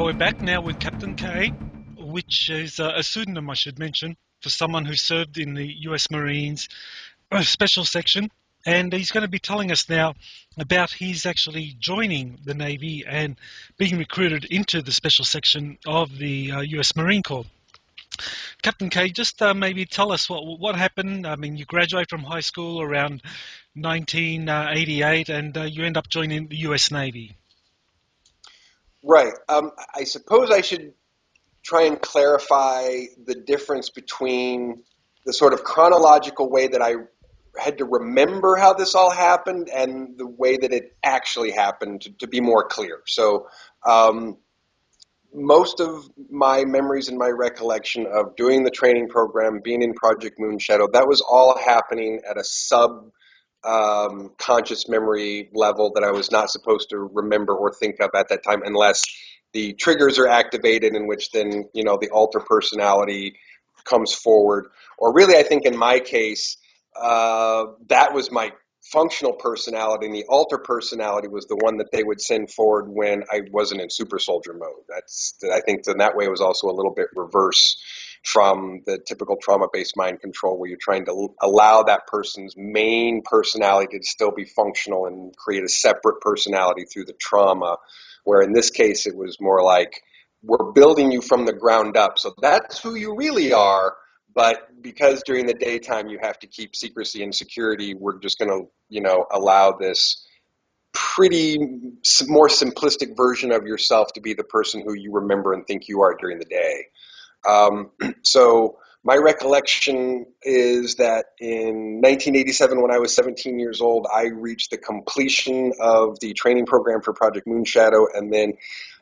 we're back now with Captain K, which is a pseudonym, I should mention, for someone who served in the US Marines Special Section. And he's going to be telling us now about his actually joining the Navy and being recruited into the Special Section of the US Marine Corps. Captain K, just maybe tell us what happened. I mean, you graduate from high school around 1988 and you end up joining the US Navy. Right. I suppose I should try and clarify the difference between the sort of chronological way that I had to remember how this all happened and the way that it actually happened to be more clear. So most of my memories and my recollection of doing the training program, being in Project Moonshadow, that was all happening at a conscious memory level that I was not supposed to remember or think of at that time unless the triggers are activated, in which then, the alter personality comes forward. Or really, I think in my case, that was my functional personality, and the alter personality was the one that they would send forward when I wasn't in super soldier mode. I think in that way it was also a little bit reverse from the typical trauma-based mind control, where you're trying to allow that person's main personality to still be functional and create a separate personality through the trauma, where in this case it was more like, we're building you from the ground up, so that's who you really are, but because during the daytime you have to keep secrecy and security, we're just going to, allow this pretty more simplistic version of yourself to be the person who you remember and think you are during the day. So my recollection is that in 1987, when I was 17 years old, I reached the completion of the training program for Project Moonshadow. And then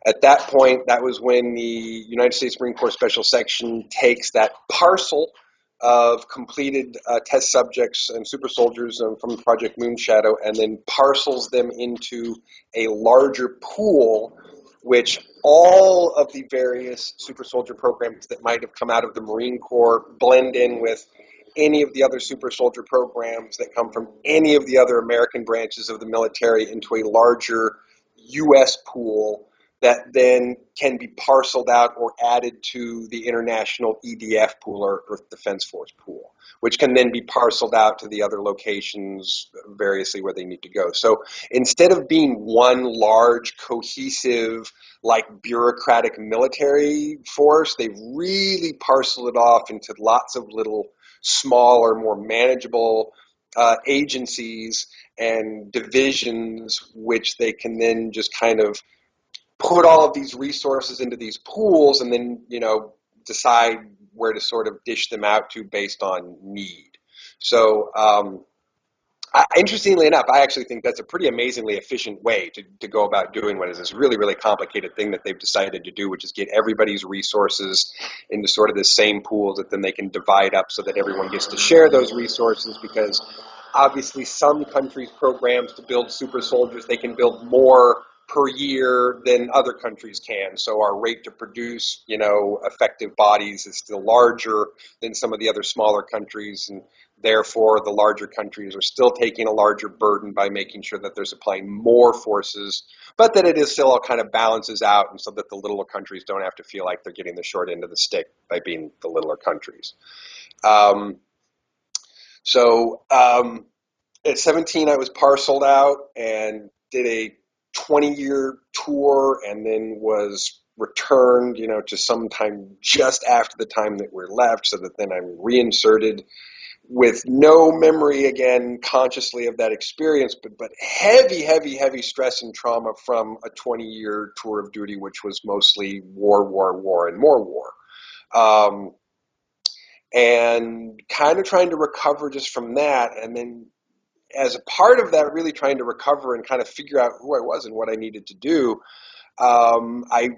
at that point, that was when the United States Marine Corps Special Section takes that parcel of completed test subjects and super soldiers from Project Moonshadow and then parcels them into a larger pool, which all of the various super soldier programs that might have come out of the Marine Corps blend in with any of the other super soldier programs that come from any of the other American branches of the military into a larger U.S. pool that then can be parceled out or added to the international EDF pool, or Earth Defense Force pool, which can then be parceled out to the other locations variously where they need to go. So instead of being one large, cohesive, like bureaucratic military force, they've really parceled it off into lots of little smaller, more manageable agencies and divisions, which they can then just kind of put all of these resources into these pools and then, decide where to sort of dish them out to based on need. So, interestingly enough, I actually think that's a pretty amazingly efficient way to go about doing what is this really, really complicated thing that they've decided to do, which is get everybody's resources into sort of the same pools that then they can divide up so that everyone gets to share those resources, because obviously some countries' programs to build super soldiers, they can build more per year than other countries can. So our rate to produce, effective bodies is still larger than some of the other smaller countries, and therefore the larger countries are still taking a larger burden by making sure that they're supplying more forces, but that it is still all kind of balances out, and so that the littler countries don't have to feel like they're getting the short end of the stick by being the littler countries. At 17, I was parceled out and did a 20-year tour, and then was returned, to sometime just after the time that we're left, so that then I'm reinserted with no memory again consciously of that experience, but heavy, heavy, heavy stress and trauma from a 20-year tour of duty, which was mostly war, and more war. And kind of trying to recover just from that, and then as a part of that, really trying to recover and kind of figure out who I was and what I needed to do, I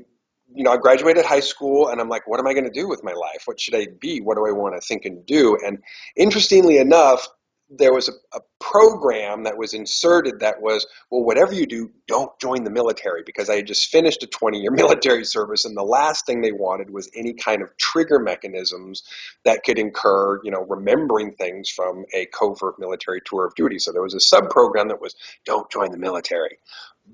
graduated high school, and I'm like, what am I going to do with my life? What should I be? What do I want to think and do? And interestingly enough, there was a program that was inserted that was, well, whatever you do, don't join the military, because I had just finished a 20-year military service, and the last thing they wanted was any kind of trigger mechanisms that could incur, remembering things from a covert military tour of duty. So there was a sub-program that was, don't join the military.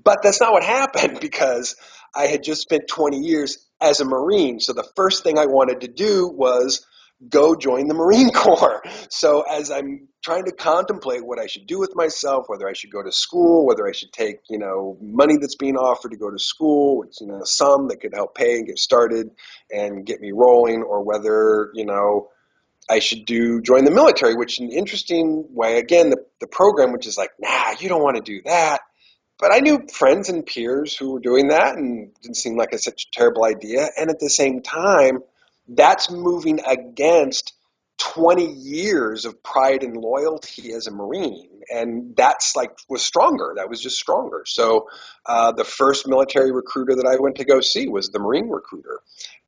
But that's not what happened, because I had just spent 20 years as a Marine. So the first thing I wanted to do was go join the Marine Corps. So as I'm trying to contemplate what I should do with myself, whether I should go to school, whether I should take, money that's being offered to go to school, which, some that could help pay and get started and get me rolling, or whether, I should join the military, which in an interesting way, again, the program, which is like, nah, you don't want to do that. But I knew friends and peers who were doing that, and it didn't seem like such a terrible idea. And at the same time, that's moving against 20 years of pride and loyalty as a Marine. And that's was stronger. That was just stronger. So the first military recruiter that I went to go see was the Marine recruiter,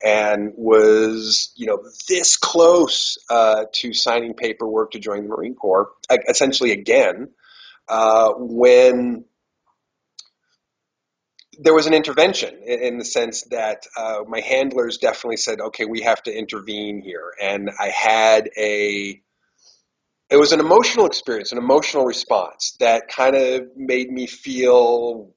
and was, this close to signing paperwork to join the Marine Corps, essentially again, when there was an intervention in the sense that my handlers definitely said, okay, we have to intervene here. And it was an emotional experience, an emotional response that kind of made me feel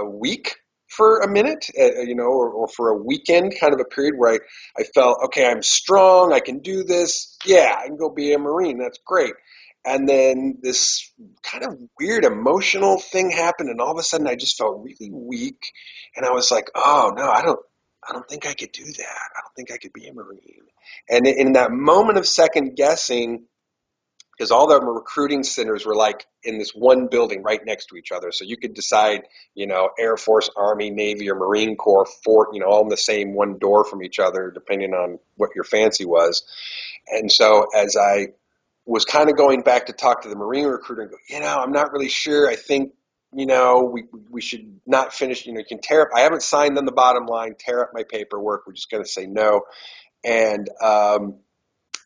weak for a minute, or for a weekend, kind of a period where I felt, okay, I'm strong, I can do this. Yeah, I can go be a Marine. That's great. And then this kind of weird emotional thing happened, and all of a sudden I just felt really weak, and I was like, oh no, I don't think I could do that. I don't think I could be a Marine. And in that moment of second guessing, because all the recruiting centers were in this one building right next to each other. So you could decide, Air Force, Army, Navy, or Marine Corps, fort, all in the same one door from each other, depending on what your fancy was. And so as I was kind of going back to talk to the Marine recruiter and go, I'm not really sure. I think, we should not finish, you can tear up. I haven't signed on the bottom line, tear up my paperwork. We're just going to say no. And,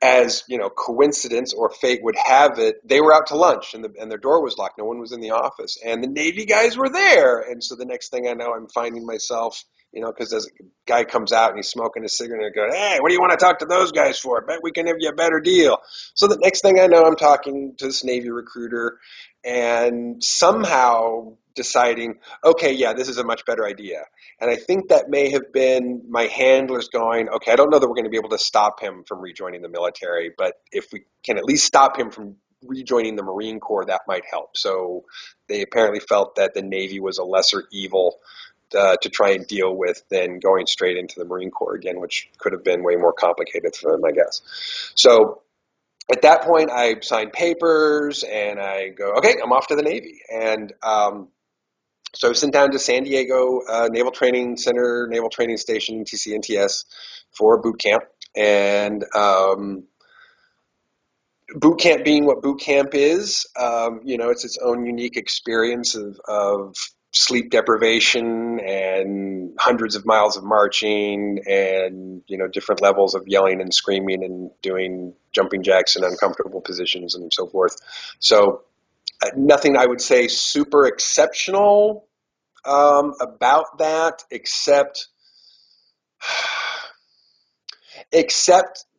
as coincidence or fate would have it, they were out to lunch, and their door was locked. No one was in the office, and the Navy guys were there. And so the next thing I know, I'm finding myself, because as a guy comes out and he's smoking a cigarette, and I go, hey, what do you want to talk to those guys for? I bet we can give you a better deal. So the next thing I know, I'm talking to this Navy recruiter, and somehow deciding, okay, yeah, this is a much better idea. And I think that may have been my handlers going, okay, I don't know that we're going to be able to stop him from rejoining the military, but if we can at least stop him from rejoining the Marine Corps, that might help. So they apparently felt that the Navy was a lesser evil to try and deal with than going straight into the Marine Corps again, which could have been way more complicated for them, I guess. So at that point, I signed papers and I go, okay, I'm off to the Navy. And so I was sent down to San Diego Naval Training Center, Naval Training Station, TCNTS, for boot camp. And boot camp being what boot camp is, it's its own unique experience of sleep deprivation and hundreds of miles of marching and, different levels of yelling and screaming and doing jumping jacks in uncomfortable positions and so forth. So nothing I would say super exceptional about that, except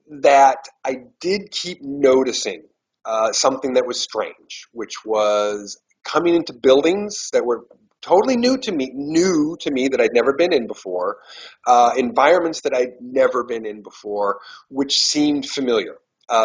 that I did keep noticing something that was strange, which was coming into buildings that were totally new to me that I'd never been in before, environments that I'd never been in before, which seemed familiar.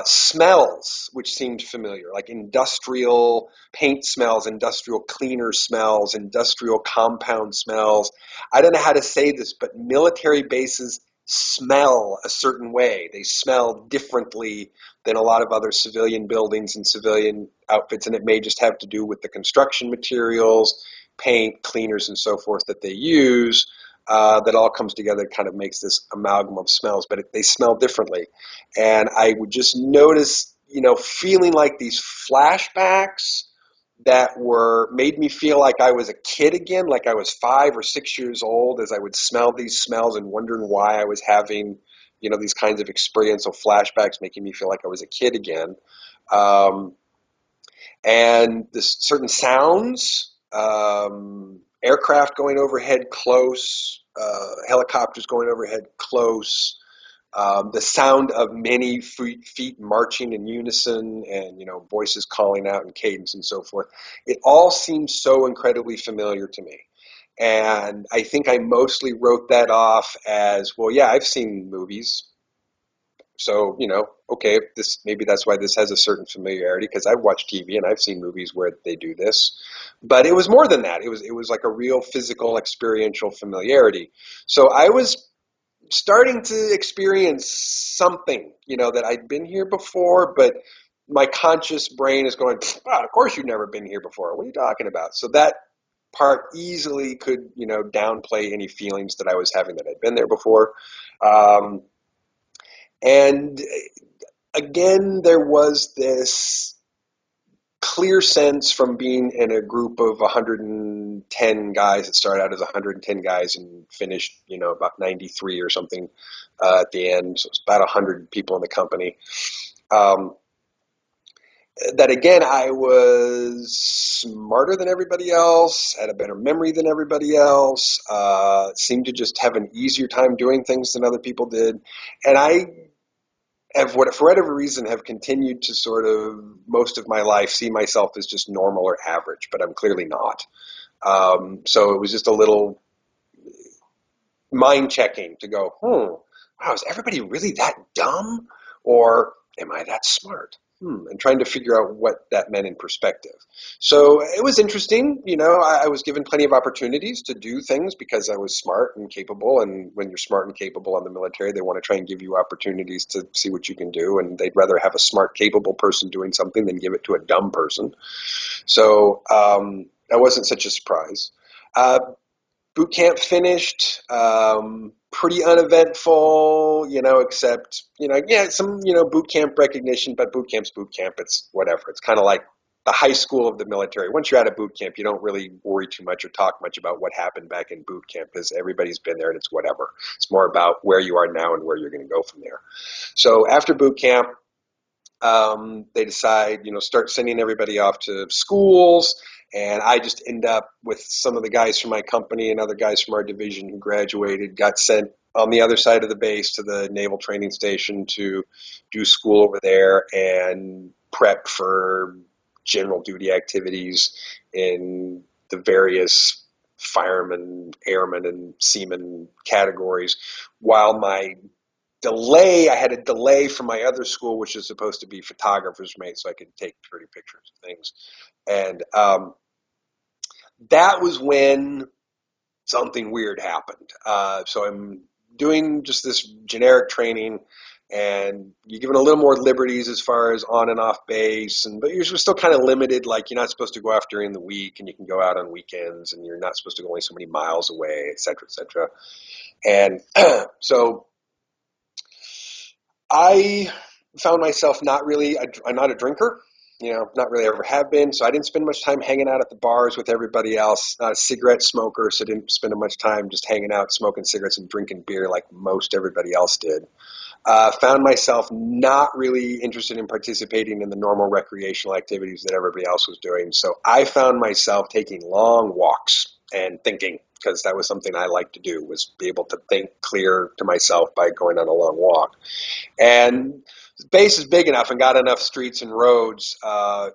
Smells, which seemed familiar, like industrial paint smells, industrial cleaner smells, industrial compound smells. I don't know how to say this, but military bases smell a certain way. They smell differently than a lot of other civilian buildings and civilian outfits, and it may just have to do with the construction materials, paint, cleaners, and so forth that they use. That all comes together, kind of makes this amalgam of smells, but they smell differently. And I would just notice, feeling like these flashbacks that made me feel like I was a kid again, like I was 5 or 6 years old, as I would smell these smells and wondering why I was having, these kinds of experiential flashbacks, making me feel like I was a kid again. And this certain sounds, aircraft going overhead close, helicopters going overhead close, the sound of many feet marching in unison, and voices calling out in cadence and so forth. It all seems so incredibly familiar to me. And I think I mostly wrote that off as, well, yeah, I've seen movies. So, okay, this maybe that's why this has a certain familiarity because I've watched TV and I've seen movies where they do this. But it was more than that. It was like a real physical experiential familiarity. So I was starting to experience something, that I'd been here before, but my conscious brain is going, "Wow, of course you've never been here before. What are you talking about?" So that part easily could, downplay any feelings that I was having that I'd been there before. Um, and again, there was this clear sense from being in a group of 110 guys that started out as 110 guys and finished, about 93 or something at the end. So it's about 100 people in the company. Um, that again, I was smarter than everybody else, had a better memory than everybody else, seemed to just have an easier time doing things than other people did. And I have, for whatever reason, have continued to sort of most of my life see myself as just normal or average, but I'm clearly not. So it was just a little mind checking to go, wow, is everybody really that dumb? Or am I that smart? And trying to figure out what that meant in perspective. So it was interesting. I was given plenty of opportunities to do things because I was smart and capable. And when you're smart and capable in the military, they want to try and give you opportunities to see what you can do. And they'd rather have a smart, capable person doing something than give it to a dumb person. So that wasn't such a surprise. Boot camp finished, pretty uneventful, except, some, boot camp recognition, but boot camp's boot camp. It's whatever. It's kind of like the high school of the military. Once you're out of boot camp, you don't really worry too much or talk much about what happened back in boot camp because everybody's been there and it's whatever. It's more about where you are now and where you're going to go from there. So after boot camp, they decide, start sending everybody off to schools. And I just end up with some of the guys from my company and other guys from our division who graduated, got sent on the other side of the base to the Naval Training Station to do school over there and prep for general duty activities in the various firemen, airmen, and seamen categories, while I had a delay from my other school, which is supposed to be photographer's mate, so I could take pretty pictures of things. And that was when something weird happened. So I'm doing just this generic training, and you're given a little more liberties as far as on and off base, but you're still kind of limited. Like you're not supposed to go off during the week, and you can go out on weekends, and you're not supposed to go only so many miles away, et cetera, et cetera. And so I found myself not I'm not a drinker, not really ever have been. So I didn't spend much time hanging out at the bars with everybody else. Not a cigarette smoker, so I didn't spend much time just hanging out, smoking cigarettes and drinking beer like most everybody else did. Found myself not really interested in participating in the normal recreational activities that everybody else was doing. So I found myself taking long walks and thinking, because that was something I liked to do, was be able to think clear to myself by going on a long walk. And the base is big enough and got enough streets and roads, to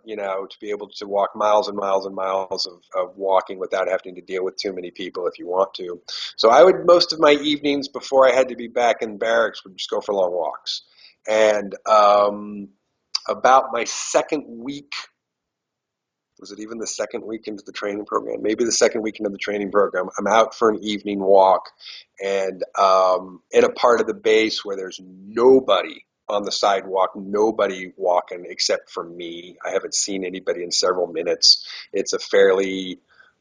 be able to walk miles and miles and miles of walking without having to deal with too many people if you want to. So I would, most of my evenings before I had to be back in barracks, would just go for long walks. And about my second week, was it even the second week into the training program? Maybe the second week into the training program, I'm out for an evening walk and in a part of the base where there's nobody on the sidewalk, nobody walking except for me. I haven't seen anybody in several minutes. It's a fairly,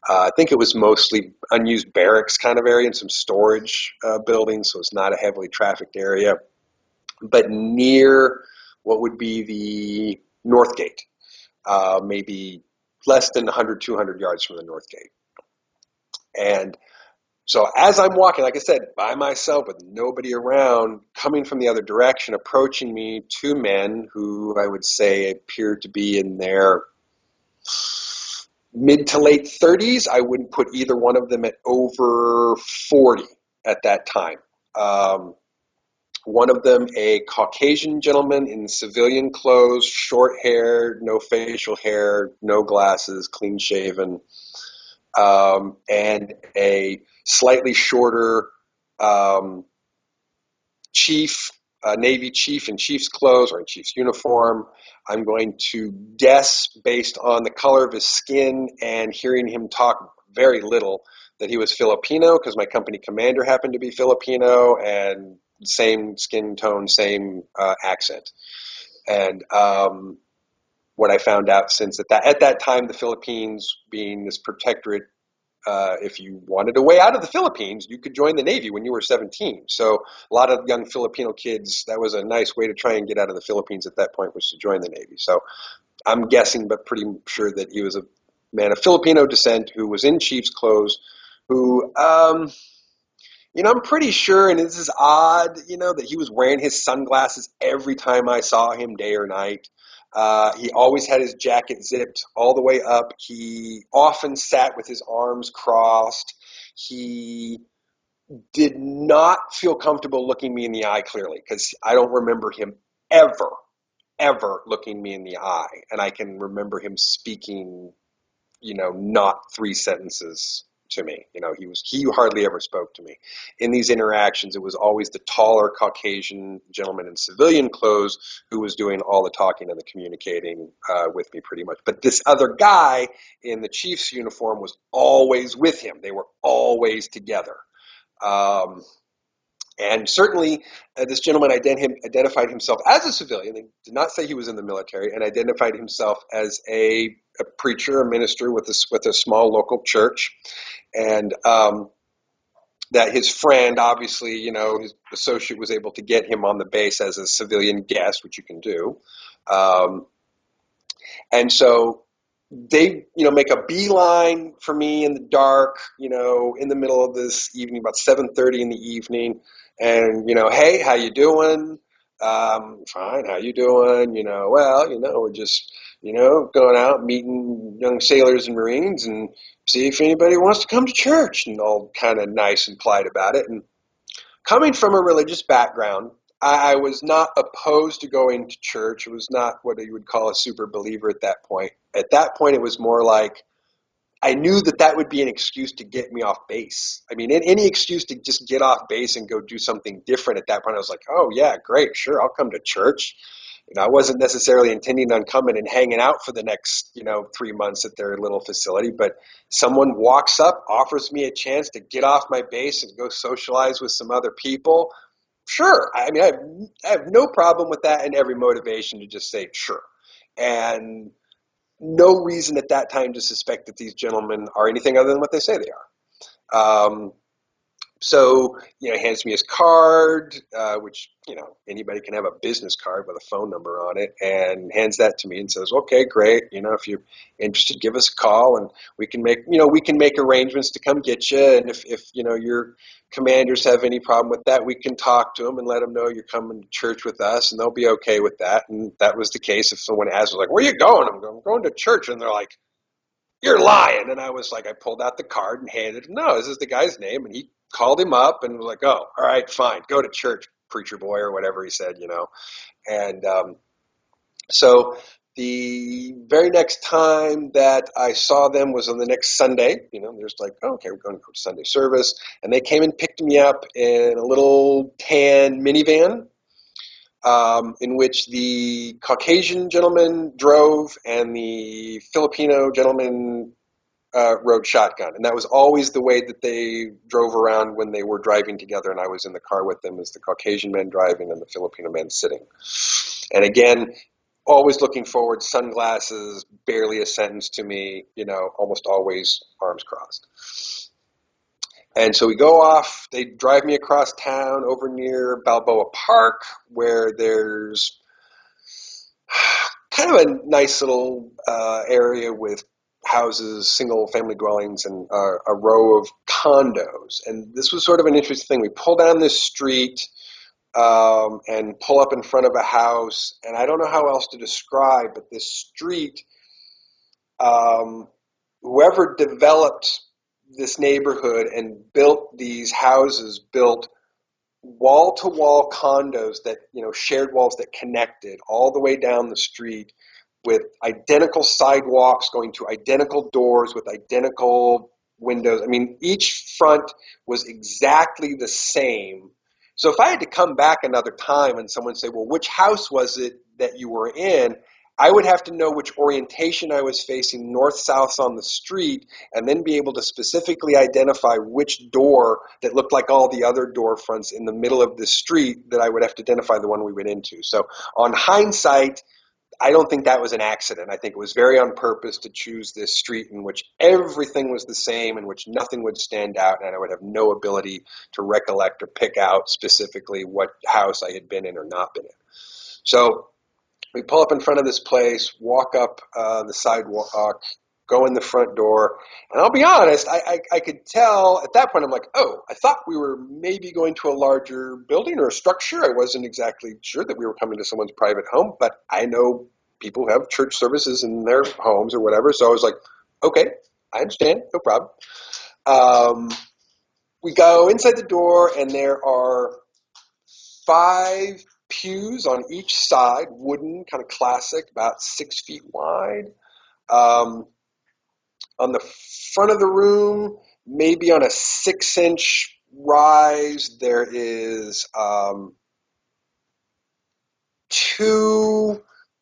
I think it was mostly unused barracks kind of area and some storage buildings, so it's not a heavily trafficked area. But near what would be the North Gate, maybe less than 100, 200 yards from the North Gate. And so as I'm walking, like I said, by myself with nobody around, coming from the other direction, approaching me, two men who I would say appeared to be in their mid to late 30s. I wouldn't put either one of them at over 40 at that time. One of them, a Caucasian gentleman in civilian clothes, short hair, no facial hair, no glasses, clean shaven. and a slightly shorter um, chief, Navy chief in chief's clothes or in chief's uniform. I'm going to guess based on the color of his skin and hearing him talk very little that he was Filipino because my company commander happened to be Filipino and same skin tone, same accent. And what I found out since at that time, the Philippines being this protectorate, if you wanted a way out of the Philippines, you could join the Navy when you were 17. So a lot of young Filipino kids, that was a nice way to try and get out of the Philippines at that point, was to join the Navy. So I'm guessing, but pretty sure that he was a man of Filipino descent who was in chief's clothes, who, I'm pretty sure, and this is odd, that he was wearing his sunglasses every time I saw him, day or night. He always had his jacket zipped all the way up. He often sat with his arms crossed. He did not feel comfortable looking me in the eye clearly because I don't remember him ever, ever looking me in the eye. And I can remember him speaking, not three sentences to me. He hardly ever spoke to me. In these interactions, it was always the taller Caucasian gentleman in civilian clothes who was doing all the talking and the communicating with me pretty much. But this other guy in the chief's uniform was always with him. They were always together. And certainly, this gentleman identified himself as a civilian. He did not say he was in the military, and identified himself as a preacher, a minister with a small local church, and that his friend, obviously, his associate, was able to get him on the base as a civilian guest, which you can do. And so they, make a beeline for me in the dark, in the middle of this evening, about 7:30 in the evening, and hey, how you doing? Fine. How you doing? Well, we're just, going out meeting young sailors and Marines and see if anybody wants to come to church, and all kind of nice and polite about it. And coming from a religious background, I was not opposed to going to church. It was not what you would call a super believer at that point. At that point, it was more like I knew that would be an excuse to get me off base. I mean, any excuse to just get off base and go do something different at that point, I was like, oh, yeah, great, sure, I'll come to church. I wasn't necessarily intending on coming and hanging out for the next, 3 months at their little facility, but someone walks up, offers me a chance to get off my base and go socialize with some other people. Sure. I mean, I have no problem with that and every motivation to just say sure. And no reason at that time to suspect that these gentlemen are anything other than what they say they are. So, hands me his card, which, anybody can have a business card with a phone number on it, and hands that to me and says, okay, great. If you're interested, give us a call and we can make arrangements to come get you. And if your commanders have any problem with that, we can talk to them and let them know you're coming to church with us, and they'll be okay with that. And that was the case. If someone asked, like, where are you going? I'm going to church. And they're like, you're lying. And I was like, I pulled out the card and handed him, no, this is the guy's name. And he called him up and was like, oh, all right, fine, go to church, preacher boy, or whatever he said, And so the very next time that I saw them was on the next Sunday. There's like, oh, okay, we're going to Sunday service. And they came and picked me up in a little tan minivan, in which the Caucasian gentleman drove and the Filipino gentleman rode shotgun. And that was always the way that they drove around when they were driving together, and I was in the car with them, as the Caucasian man driving and the Filipino man sitting. And again, always looking forward, sunglasses, barely a sentence to me, almost always arms crossed. And so we go off, they drive me across town over near Balboa Park, where there's kind of a nice little area with houses, single family dwellings, and a row of condos. And this was sort of an interesting thing. We pull down this street and pull up in front of a house, and I don't know how else to describe, but this street, whoever developed this neighborhood and built these houses built wall-to-wall condos that, shared walls that connected all the way down the street, with identical sidewalks going to identical doors with identical windows. I mean, each front was exactly the same. So if I had to come back another time and someone say, well, which house was it that you were in? I would have to know which orientation I was facing, north, south on the street, and then be able to specifically identify which door that looked like all the other door fronts in the middle of the street that I would have to identify the one we went into. So on hindsight, I don't think that was an accident. I think it was very on purpose to choose this street in which everything was the same, in which nothing would stand out, and I would have no ability to recollect or pick out specifically what house I had been in or not been in. So we pull up in front of this place, walk up the sidewalk, go in the front door, and I'll be honest, I could tell at that point, I'm like, oh, I thought we were maybe going to a larger building or a structure. I wasn't exactly sure that we were coming to someone's private home, but I know people have church services in their homes or whatever, so I was like, okay, I understand, no problem. We go inside the door, and there are 5 pews on each side, wooden, kind of classic, about 6 feet wide. On the front of the room, maybe on a 6-inch rise, there is 2,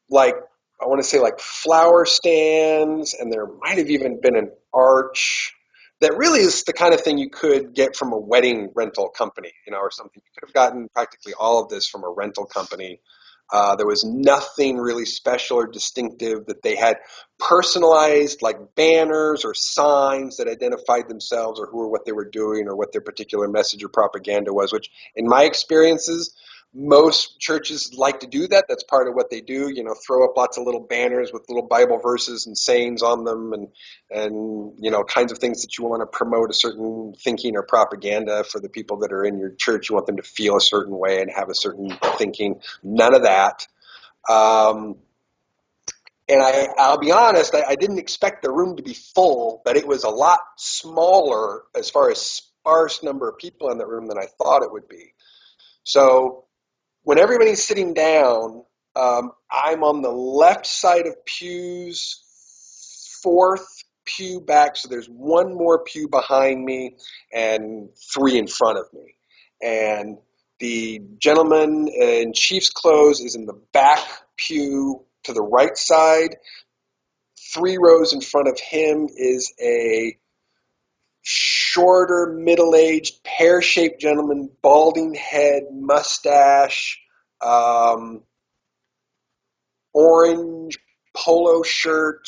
like, I want to say like flower stands, and there might have even been an arch. That really is the kind of thing you could get from a wedding rental company, or something. You could have gotten practically all of this from a rental company. There was nothing really special or distinctive that they had personalized, like banners or signs that identified themselves or who or what they were doing or what their particular message or propaganda was, which in my experiences, most churches like to do that. That's part of what they do, throw up lots of little banners with little Bible verses and sayings on them and kinds of things that you want to promote a certain thinking or propaganda for the people that are in your church. You want them to feel a certain way and have a certain thinking. None of that. And I'll be honest, I didn't expect the room to be full, but it was a lot smaller as far as sparse number of people in the room than I thought it would be. So when everybody's sitting down, I'm on the left side of pews, 4th pew back, so there's 1 more pew behind me and 3 in front of me. And the gentleman in chief's clothes is in the back pew to the right side. 3 rows in front of him is a shorter, middle-aged, pear-shaped gentleman, balding head, mustache, orange polo shirt,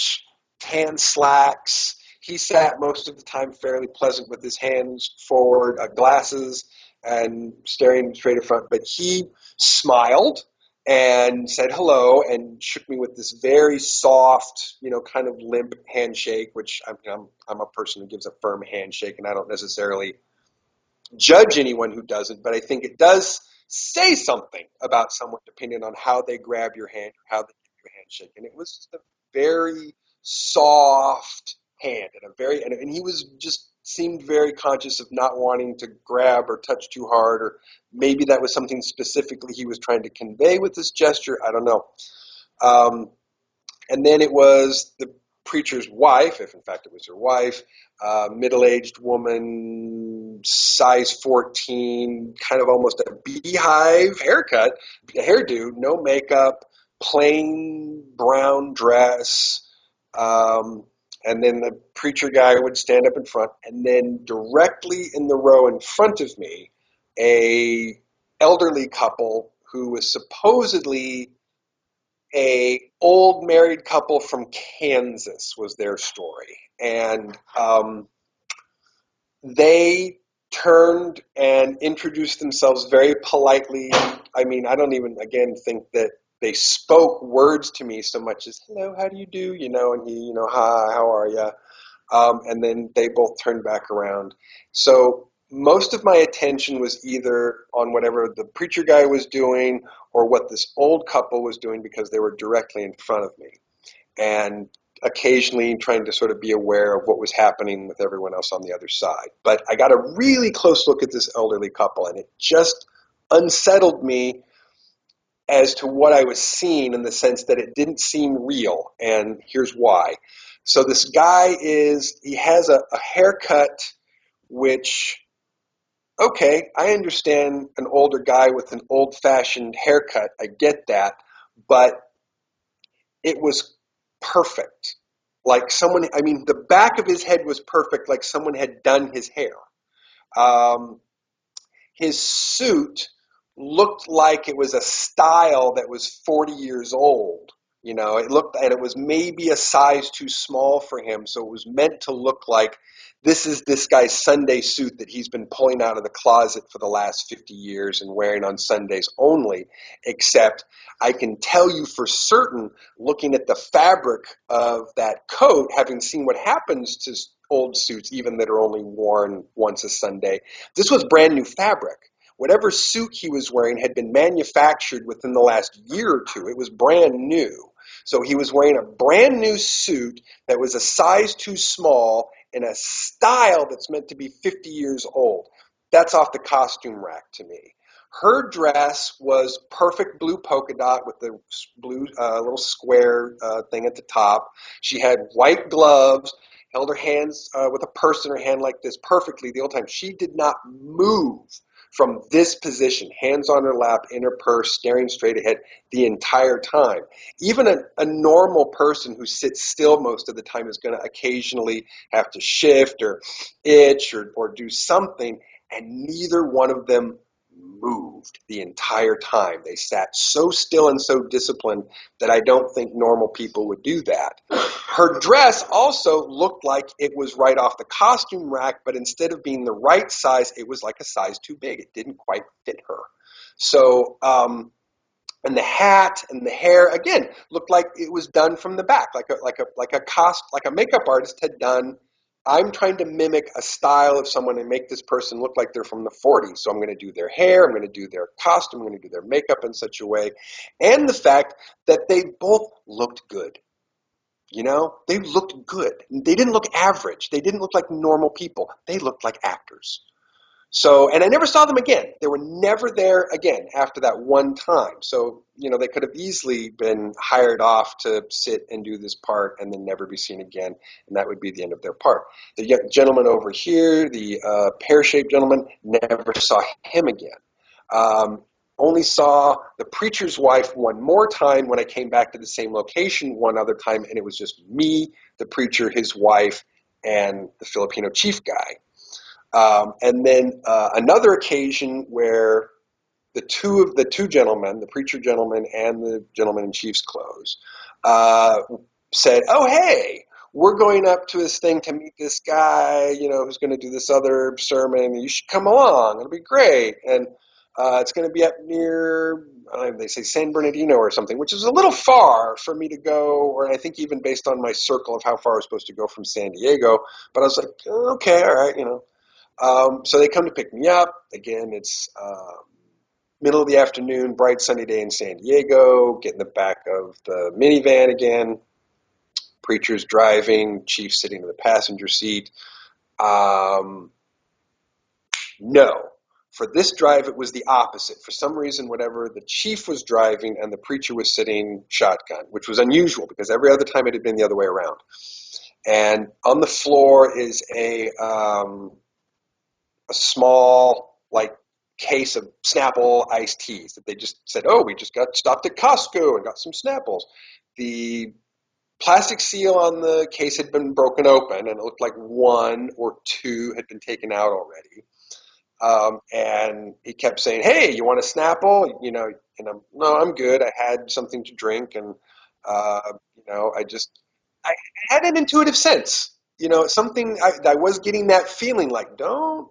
tan slacks. He sat most of the time fairly pleasant with his hands forward, glasses, and staring straight in front. But he smiled and said hello and shook me with this very soft, kind of limp handshake, which I'm a person who gives a firm handshake, and I don't necessarily judge anyone who doesn't, but I think it does say something about someone depending on how they grab your hand, how they give you a handshake. And it was just a very soft hand and he was just seemed very conscious of not wanting to grab or touch too hard, or maybe that was something specifically he was trying to convey with this gesture. I don't know. And then it was the preacher's wife, if in fact it was her wife, middle-aged woman, size 14, kind of almost a beehive hairdo, no makeup, plain brown dress. And then the preacher guy would stand up in front, and then directly in the row in front of me, a elderly couple who was supposedly a old married couple from Kansas was their story. And they turned and introduced themselves very politely. I mean, I don't even, again, think that they spoke words to me so much as, hello, how do you do? And he, hi, how are you? And then they both turned back around. So most of my attention was either on whatever the preacher guy was doing or what this old couple was doing, because they were directly in front of me, and occasionally trying to sort of be aware of what was happening with everyone else on the other side. But I got a really close look at this elderly couple, and it just unsettled me as to what I was seeing, in the sense that it didn't seem real. And here's why. So this guy he has a haircut, which, okay, I understand an older guy with an old-fashioned haircut. I get that. But it was perfect. Like someone, I mean, the back of his head was perfect, like someone had done his hair. Um, his suit looked like it was a style that was 40 years old. You know, it looked, and it was maybe a size too small for him. So it was meant to look like this is this guy's Sunday suit that he's been pulling out of the closet for the last 50 years and wearing on Sundays only. Except I can tell you for certain, looking at the fabric of that coat, having seen what happens to old suits, even that are only worn once a Sunday, this was brand new fabric. Whatever suit he was wearing had been manufactured within the last year or two. It was brand new. So he was wearing a brand new suit that was a size too small in a style that's meant to be 50 years old. That's off the costume rack to me. Her dress was perfect blue polka dot with the blue little square thing at the top. She had white gloves, held her hands with a purse in her hand like this perfectly the whole time. She did not move from this position, hands on her lap, in her purse, staring straight ahead the entire time. Even a normal person who sits still most of the time is going to occasionally have to shift or itch or do something, and neither one of them moved the entire time. They sat so still and so disciplined that I don't think normal people would do that. Her dress also looked like it was right off the costume rack, but instead of being the right size, it was like a size too big. It didn't quite fit her. So, and the hat and the hair again looked like it was done from the back, like a makeup artist had done. I'm trying to mimic a style of someone and make this person look like they're from the 40s. So I'm going to do their hair, I'm going to do their costume, I'm going to do their makeup in such a way, and the fact that they both looked good. You know, they looked good. They didn't look average. They didn't look like normal people. They looked like actors. So, and I never saw them again. They were never there again after that one time. So, you know, they could have easily been hired off to sit and do this part and then never be seen again, and that would be the end of their part. The gentleman over here, the pear-shaped gentleman, never saw him again. Um, Only saw the preacher's wife one more time when I came back to the same location one other time, and it was just me, the preacher, his wife, and the Filipino chief guy. And then another occasion where the two gentlemen, the preacher gentleman and the gentleman in chief's clothes, uh, said, "Oh, hey, we're going up to this thing to meet this guy, you know, who's going to do this other sermon. You should come along. It'll be great." And it's going to be up near, they say San Bernardino or something, which is a little far for me to go, or I think even based on my circle of how far I was supposed to go from San Diego. But I was like, okay, all right, you know. So they come to pick me up. Again, it's middle of the afternoon, bright sunny day in San Diego, get in the back of the minivan again. Preacher's driving, chief sitting in the passenger seat. Um, no. For this drive, it was the opposite. For some reason, whatever, the chief was driving and the preacher was sitting shotgun, which was unusual because every other time it had been the other way around. And on the floor is a small, like, case of Snapple iced teas that they just said, oh, we just got stopped at Costco and got some Snapples. The plastic seal on the case had been broken open, and it looked like one or two had been taken out already. And he kept saying, hey, you want a Snapple? You know, and no, I'm good. I had something to drink, and, you know, I had an intuitive sense. You know, I was getting that feeling like, don't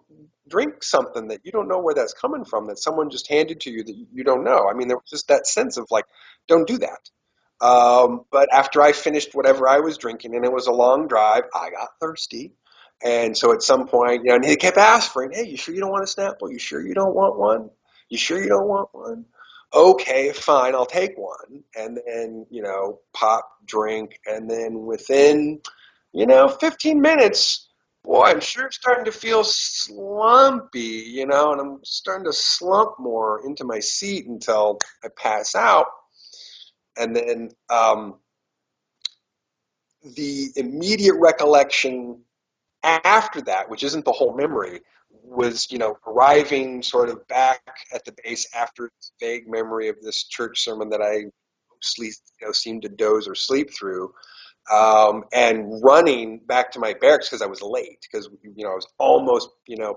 drink something that you don't know where that's coming from, that someone just handed to you that you don't know. I mean, there was just that sense of like, don't do that. But after I finished whatever I was drinking, and it was a long drive, I got thirsty. And so at some point, you know, and he kept asking, hey, you sure you don't want a Snapple? You sure you don't want one? You sure you don't want one? Okay, fine, I'll take one. And then, you know, pop, drink, and then within, you know, 15 minutes, boy, I'm sure starting to feel slumpy, you know, and I'm starting to slump more into my seat until I pass out. And then the immediate recollection after that, which isn't the whole memory, was, arriving sort of back at the base after this vague memory of this church sermon that I mostly, seemed to doze or sleep through, and running back to my barracks because I was late, because I was almost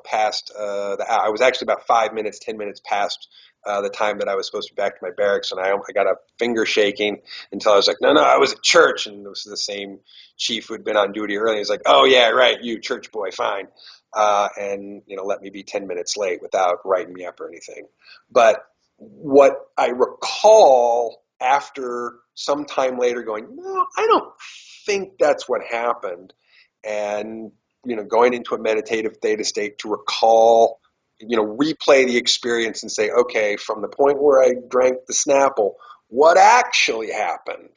past I was actually about 5 minutes, 10 minutes past the time that I was supposed to be back to my barracks, and I got a finger shaking until I was like, no, I was at church, and it was the same chief who had been on duty earlier. He's like, oh yeah, right, you church boy, fine, and let me be 10 minutes late without writing me up or anything. But what I recall after some time later going, no, I don't think that's what happened. And, going into a meditative theta state to recall, replay the experience and say, okay, from the point where I drank the Snapple, what actually happened?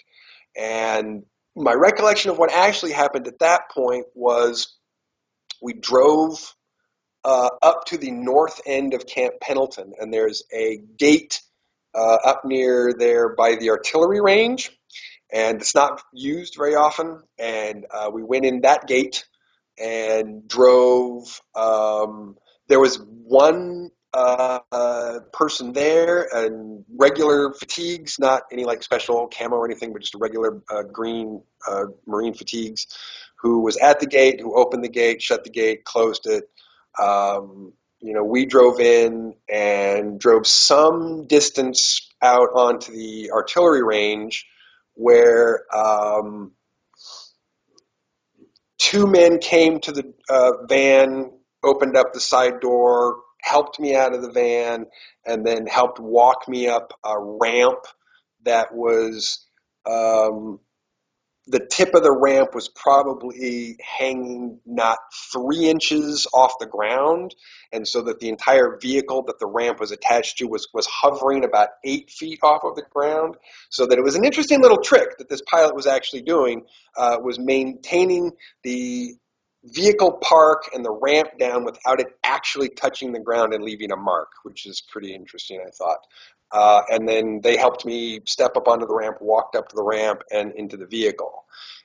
And my recollection of what actually happened at that point was we drove up to the north end of Camp Pendleton, and there's a gate up near there by the artillery range, and it's not used very often. And we went in that gate and drove. There was one person there, and regular fatigues, not any like special camo or anything, but just a regular green Marine fatigues, who was at the gate, who opened the gate, shut the gate, closed it. We drove in and drove some distance out onto the artillery range where two men came to the van, opened up the side door, helped me out of the van, and then helped walk me up a ramp that was the tip of the ramp was probably hanging not 3 inches off the ground, and so that the entire vehicle that the ramp was attached to was hovering about 8 feet off of the ground. So that it was an interesting little trick that this pilot was actually doing, was maintaining the vehicle park and the ramp down without it actually touching the ground and leaving a mark, which is pretty interesting, I thought. And then they helped me step up onto the ramp, walked up to the ramp and into the vehicle,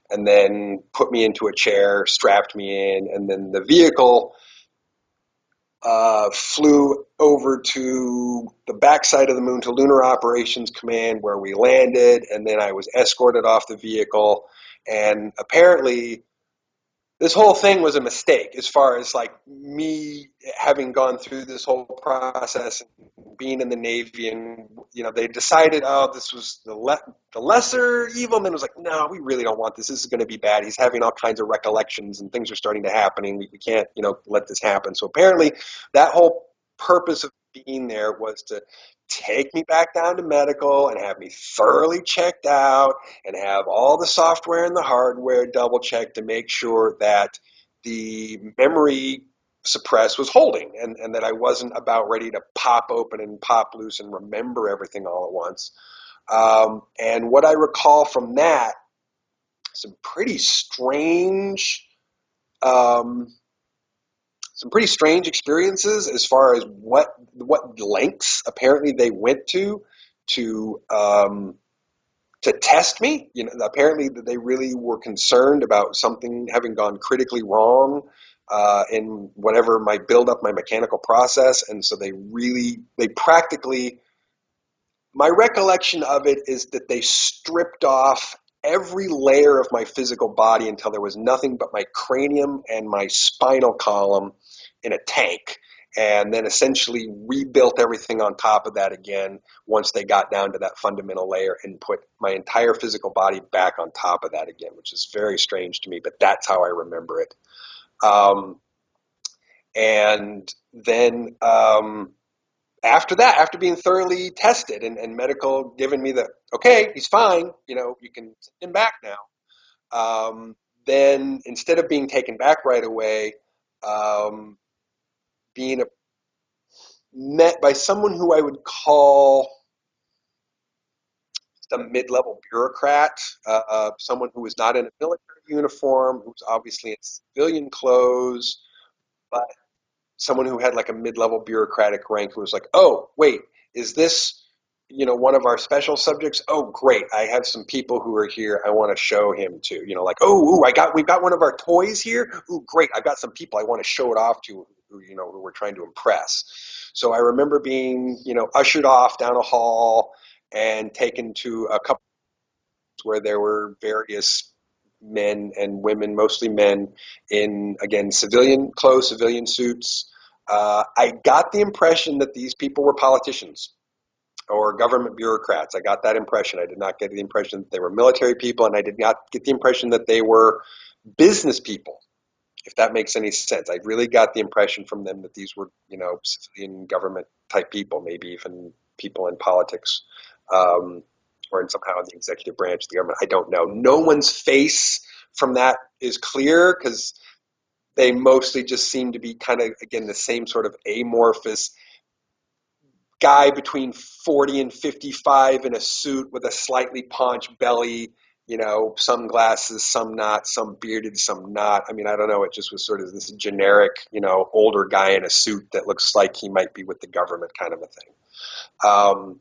and then put me into a chair, strapped me in, and then the vehicle flew over to the backside of the moon to Lunar Operations Command, where we landed, and then I was escorted off the vehicle. And apparently this whole thing was a mistake, as far as like me having gone through this whole process and being in the Navy, and they decided, oh, this was the lesser evil, and then it was like, no, we really don't want this. This is going to be bad. He's having all kinds of recollections and things are starting to happen, and we can't let this happen. So apparently that whole purpose of being there was to take me back down to medical and have me thoroughly checked out and have all the software and the hardware double checked to make sure that the memory suppress was holding, and that I wasn't about ready to pop open and pop loose and remember everything all at once. And what I recall from that, some pretty strange um, some pretty strange experiences as far as what lengths apparently they went to test me. Apparently they really were concerned about something having gone critically wrong in whatever might build up my mechanical process, and so they practically. My recollection of it is that they stripped off every layer of my physical body until there was nothing but my cranium and my spinal column in a tank, and then essentially rebuilt everything on top of that again once they got down to that fundamental layer and put my entire physical body back on top of that again, which is very strange to me, but that's how I remember it. And then after that, after being thoroughly tested and medical giving me the, okay, he's fine, you can send him back now. Then instead of being taken back right away, um, being met by someone who I would call a mid-level bureaucrat, someone who was not in a military uniform, who was obviously in civilian clothes, but someone who had like a mid-level bureaucratic rank, who was like, oh, wait, is this one of our special subjects. Oh, great! I have some people who are here. I want to show him to. Like, oh, ooh, we've got one of our toys here. Ooh, great! I've got some people I want to show it off to. Who we're trying to impress. So I remember being, ushered off down a hall and taken to a couple where there were various men and women, mostly men, in again civilian clothes, civilian suits. I got the impression that these people were politicians or government bureaucrats. I got that impression. I did not get the impression that they were military people, and I did not get the impression that they were business people, if that makes any sense. I really got the impression from them that these were, civilian government type people, maybe even people in politics, or in somehow in the executive branch of the government. I don't know. No one's face from that is clear because they mostly just seem to be kind of, again, the same sort of amorphous guy between 40 and 55 in a suit with a slightly paunched belly, some glasses, some not, some bearded, some not. I mean, I don't know. It just was sort of this generic, older guy in a suit that looks like he might be with the government kind of a thing.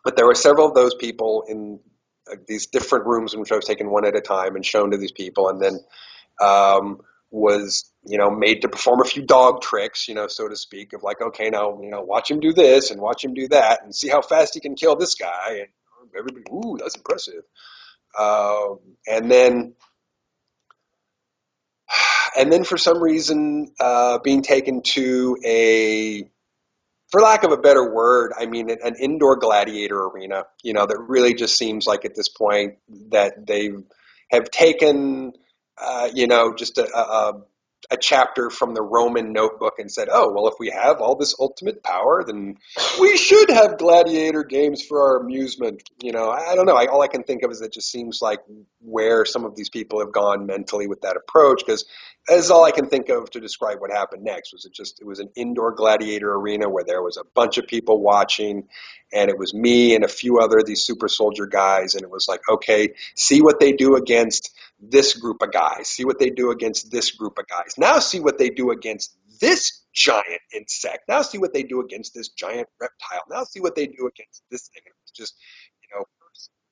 But there were several of those people in these different rooms in which I was taken one at a time and shown to these people, and then was made to perform a few dog tricks, so to speak, of like, okay, now watch him do this and watch him do that and see how fast he can kill this guy, and everybody, ooh, that's impressive. And then for some reason, being taken to a, for lack of a better word, I mean, an indoor gladiator arena, that really just seems like at this point that they have taken, just a chapter from the Roman notebook and said, oh, well, if we have all this ultimate power, then we should have gladiator games for our amusement. I don't know. All I can think of is it just seems like where some of these people have gone mentally with that approach, because that's all I can think of to describe what happened next. It was an indoor gladiator arena where there was a bunch of people watching, and it was me and a few other of these super soldier guys, and it was like, okay, see what they do against this group of guys. See what they do against this group of guys. Now see what they do against this giant insect. Now see what they do against this giant reptile. Now see what they do against this thing. It's just,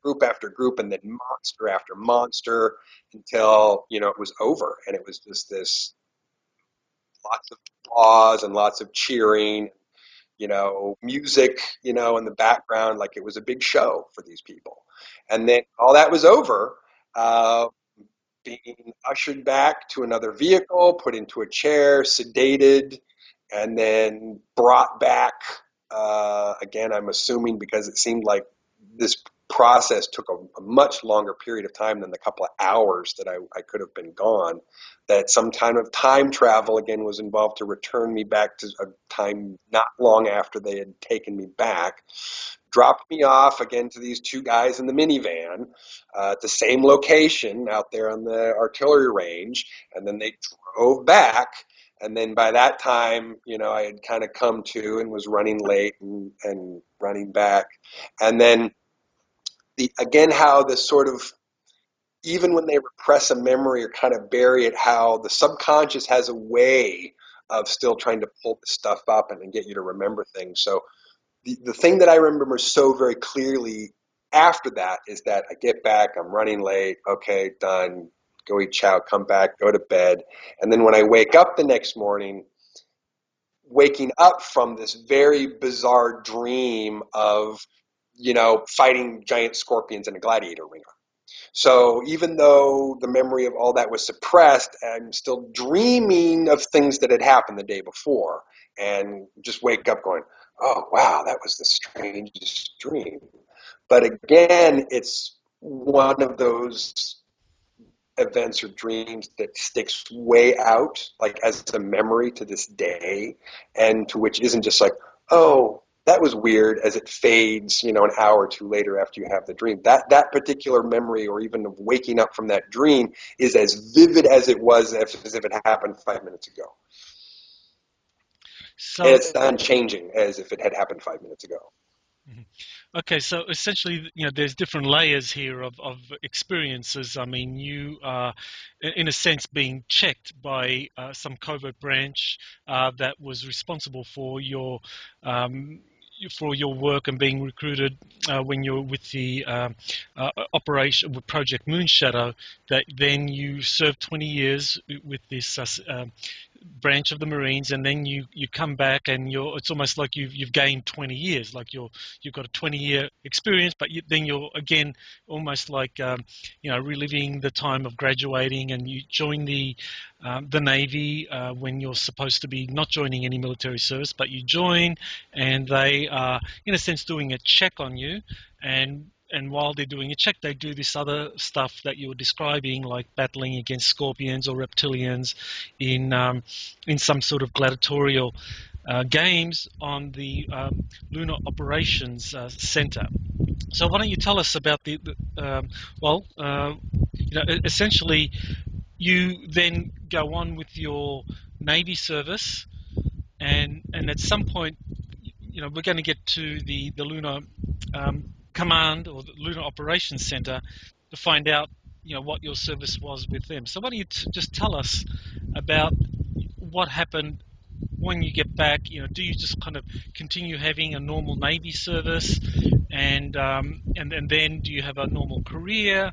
group after group and then monster after monster until, it was over. And it was just this lots of applause and lots of cheering, music, in the background, like it was a big show for these people. And then all that was over, being ushered back to another vehicle, put into a chair, sedated, and then brought back. Again, I'm assuming because it seemed like this process took a much longer period of time than the couple of hours that I could have been gone, that some kind of time travel again was involved to return me back to a time not long after they had taken me back, dropped me off again to these two guys in the minivan at the same location out there on the artillery range, and then they drove back. And then by that time, I had kind of come to and was running late and running back. And then again, how the sort of, even when they repress a memory or kind of bury it, how the subconscious has a way of still trying to pull the stuff up and get you to remember things. So the thing that I remember so very clearly after that is that I get back, I'm running late, okay, done, go eat chow, come back, go to bed. And then when I wake up the next morning, waking up from this very bizarre dream of, fighting giant scorpions in a gladiator ring. So even though the memory of all that was suppressed, I'm still dreaming of things that had happened the day before, and just wake up going, oh, wow, that was the strangest dream. But again, it's one of those events or dreams that sticks way out, like as a memory to this day, and to which isn't just like, oh, that was weird, as it fades, an hour or two later after you have the dream. That particular memory, or even of waking up from that dream, is as vivid as it was as if it happened 5 minutes ago. And So, it's unchanging as if it had happened 5 minutes ago. okay, so essentially, there's different layers here of experiences. I mean, you are, in a sense, being checked by some covert branch that was responsible for um, for your work and being recruited when you're with the operation with Project Moonshadow, that then you serve 20 years with this branch of the Marines, and then you come back and it's almost like you've gained 20 years, like you've got a 20-year experience, but then you're again almost like reliving the time of graduating, and you join the Navy when you're supposed to be not joining any military service, but you join, and they are in a sense doing a check on you, and while they're doing a check, they do this other stuff that you were describing, like battling against scorpions or reptilians in some sort of gladiatorial games on the Lunar Operations Center. So why don't you tell us about essentially you then go on with your Navy service, and at some point, we're going to get to the Lunar Command or the Lunar Operations Center to find out, what your service was with them. So why don't you just tell us about what happened when you get back? Do you just kind of continue having a normal Navy service, and then do you have a normal career?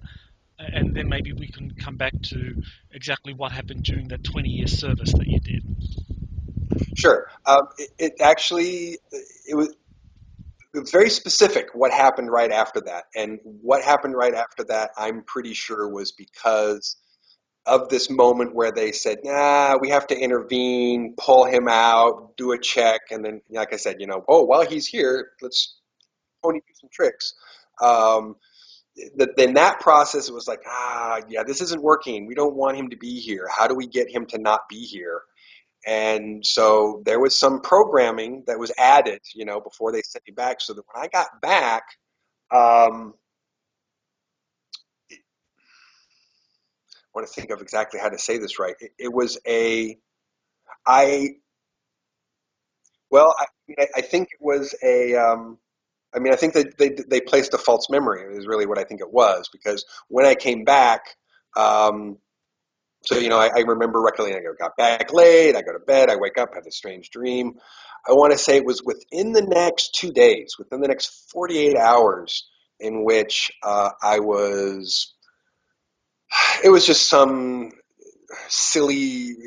And then maybe we can come back to exactly what happened during that 20-year service that you did. Sure. It actually it was very specific what happened right after that, and what happened right after that, I'm pretty sure was because of this moment where they said, "Nah, we have to intervene, pull him out, do a check," and then, like I said, oh, while he's here, let's only do some tricks. Um, then that process, it was like, yeah, this isn't working. We don't want him to be here. How do we get him to not be here? And so there was some programming that was added, before they sent me back, so that when I got back, I want to think of exactly how to say this right. It was I, well, I think it was I think that they placed a false memory, is really what I think it was, because when I came back, um, so, I remember recollecting, I got back late, I go to bed, I wake up, have a strange dream. I want to say it was within the next 2 days, within the next 48 hours, in which it was just some silly,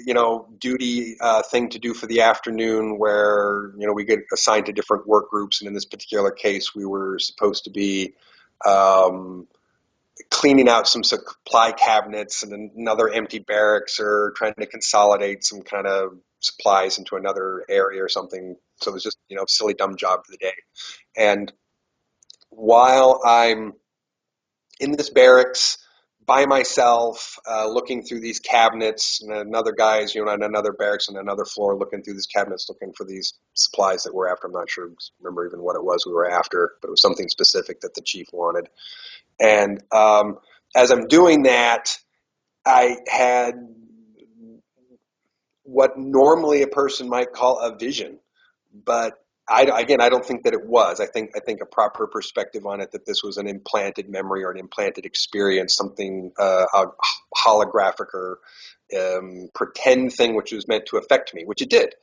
duty thing to do for the afternoon, where, we get assigned to different work groups. And in this particular case, we were supposed to be um, cleaning out some supply cabinets and another empty barracks, or trying to consolidate some kind of supplies into another area or something. So it was just, silly, dumb job for the day. And while I'm in this barracks by myself, looking through these cabinets, and another guy's, on another barracks on another floor, looking through these cabinets, looking for these supplies that we're after. I'm not sure, remember even what it was we were after, but it was something specific that the chief wanted. And as I'm doing that, I had what normally a person might call a vision, but I don't think that it was. I think a proper perspective on it, that this was an implanted memory or an implanted experience, something holographic or pretend thing, which was meant to affect me, which it did,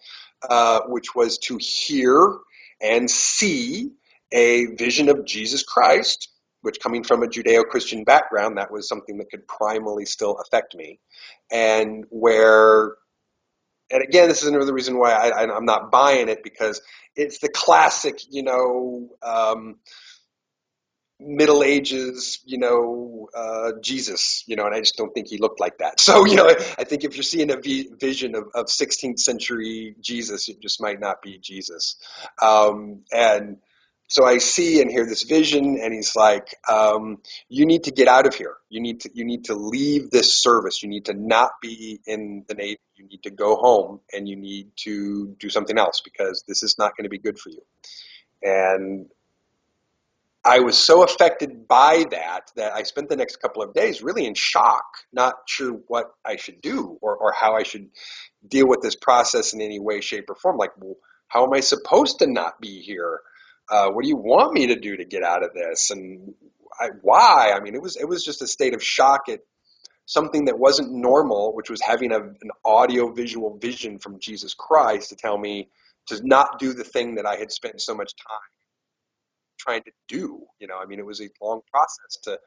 which was to hear and see a vision of Jesus Christ, which, coming from a Judeo-Christian background, that was something that could primally still affect me. And again, this is another reason why I'm not buying it, because it's the classic, Middle Ages, Jesus, and I just don't think he looked like that. So, I think if you're seeing a vision of 16th century Jesus, it just might not be Jesus. And so I see and hear this vision, and he's like, you need to get out of here. You need to leave this service. You need to not be in the Navy. You need to go home, and you need to do something else, because this is not going to be good for you. And I was so affected by that I spent the next couple of days really in shock, not sure what I should do, or how I should deal with this process in any way, shape, or form. Like, well, how am I supposed to not be here? What do you want me to do to get out of this? And why? I mean, it was just a state of shock at something that wasn't normal, which was having an audio visual vision from Jesus Christ to tell me to not do the thing that I had spent so much time trying to do. I mean, it was a long process to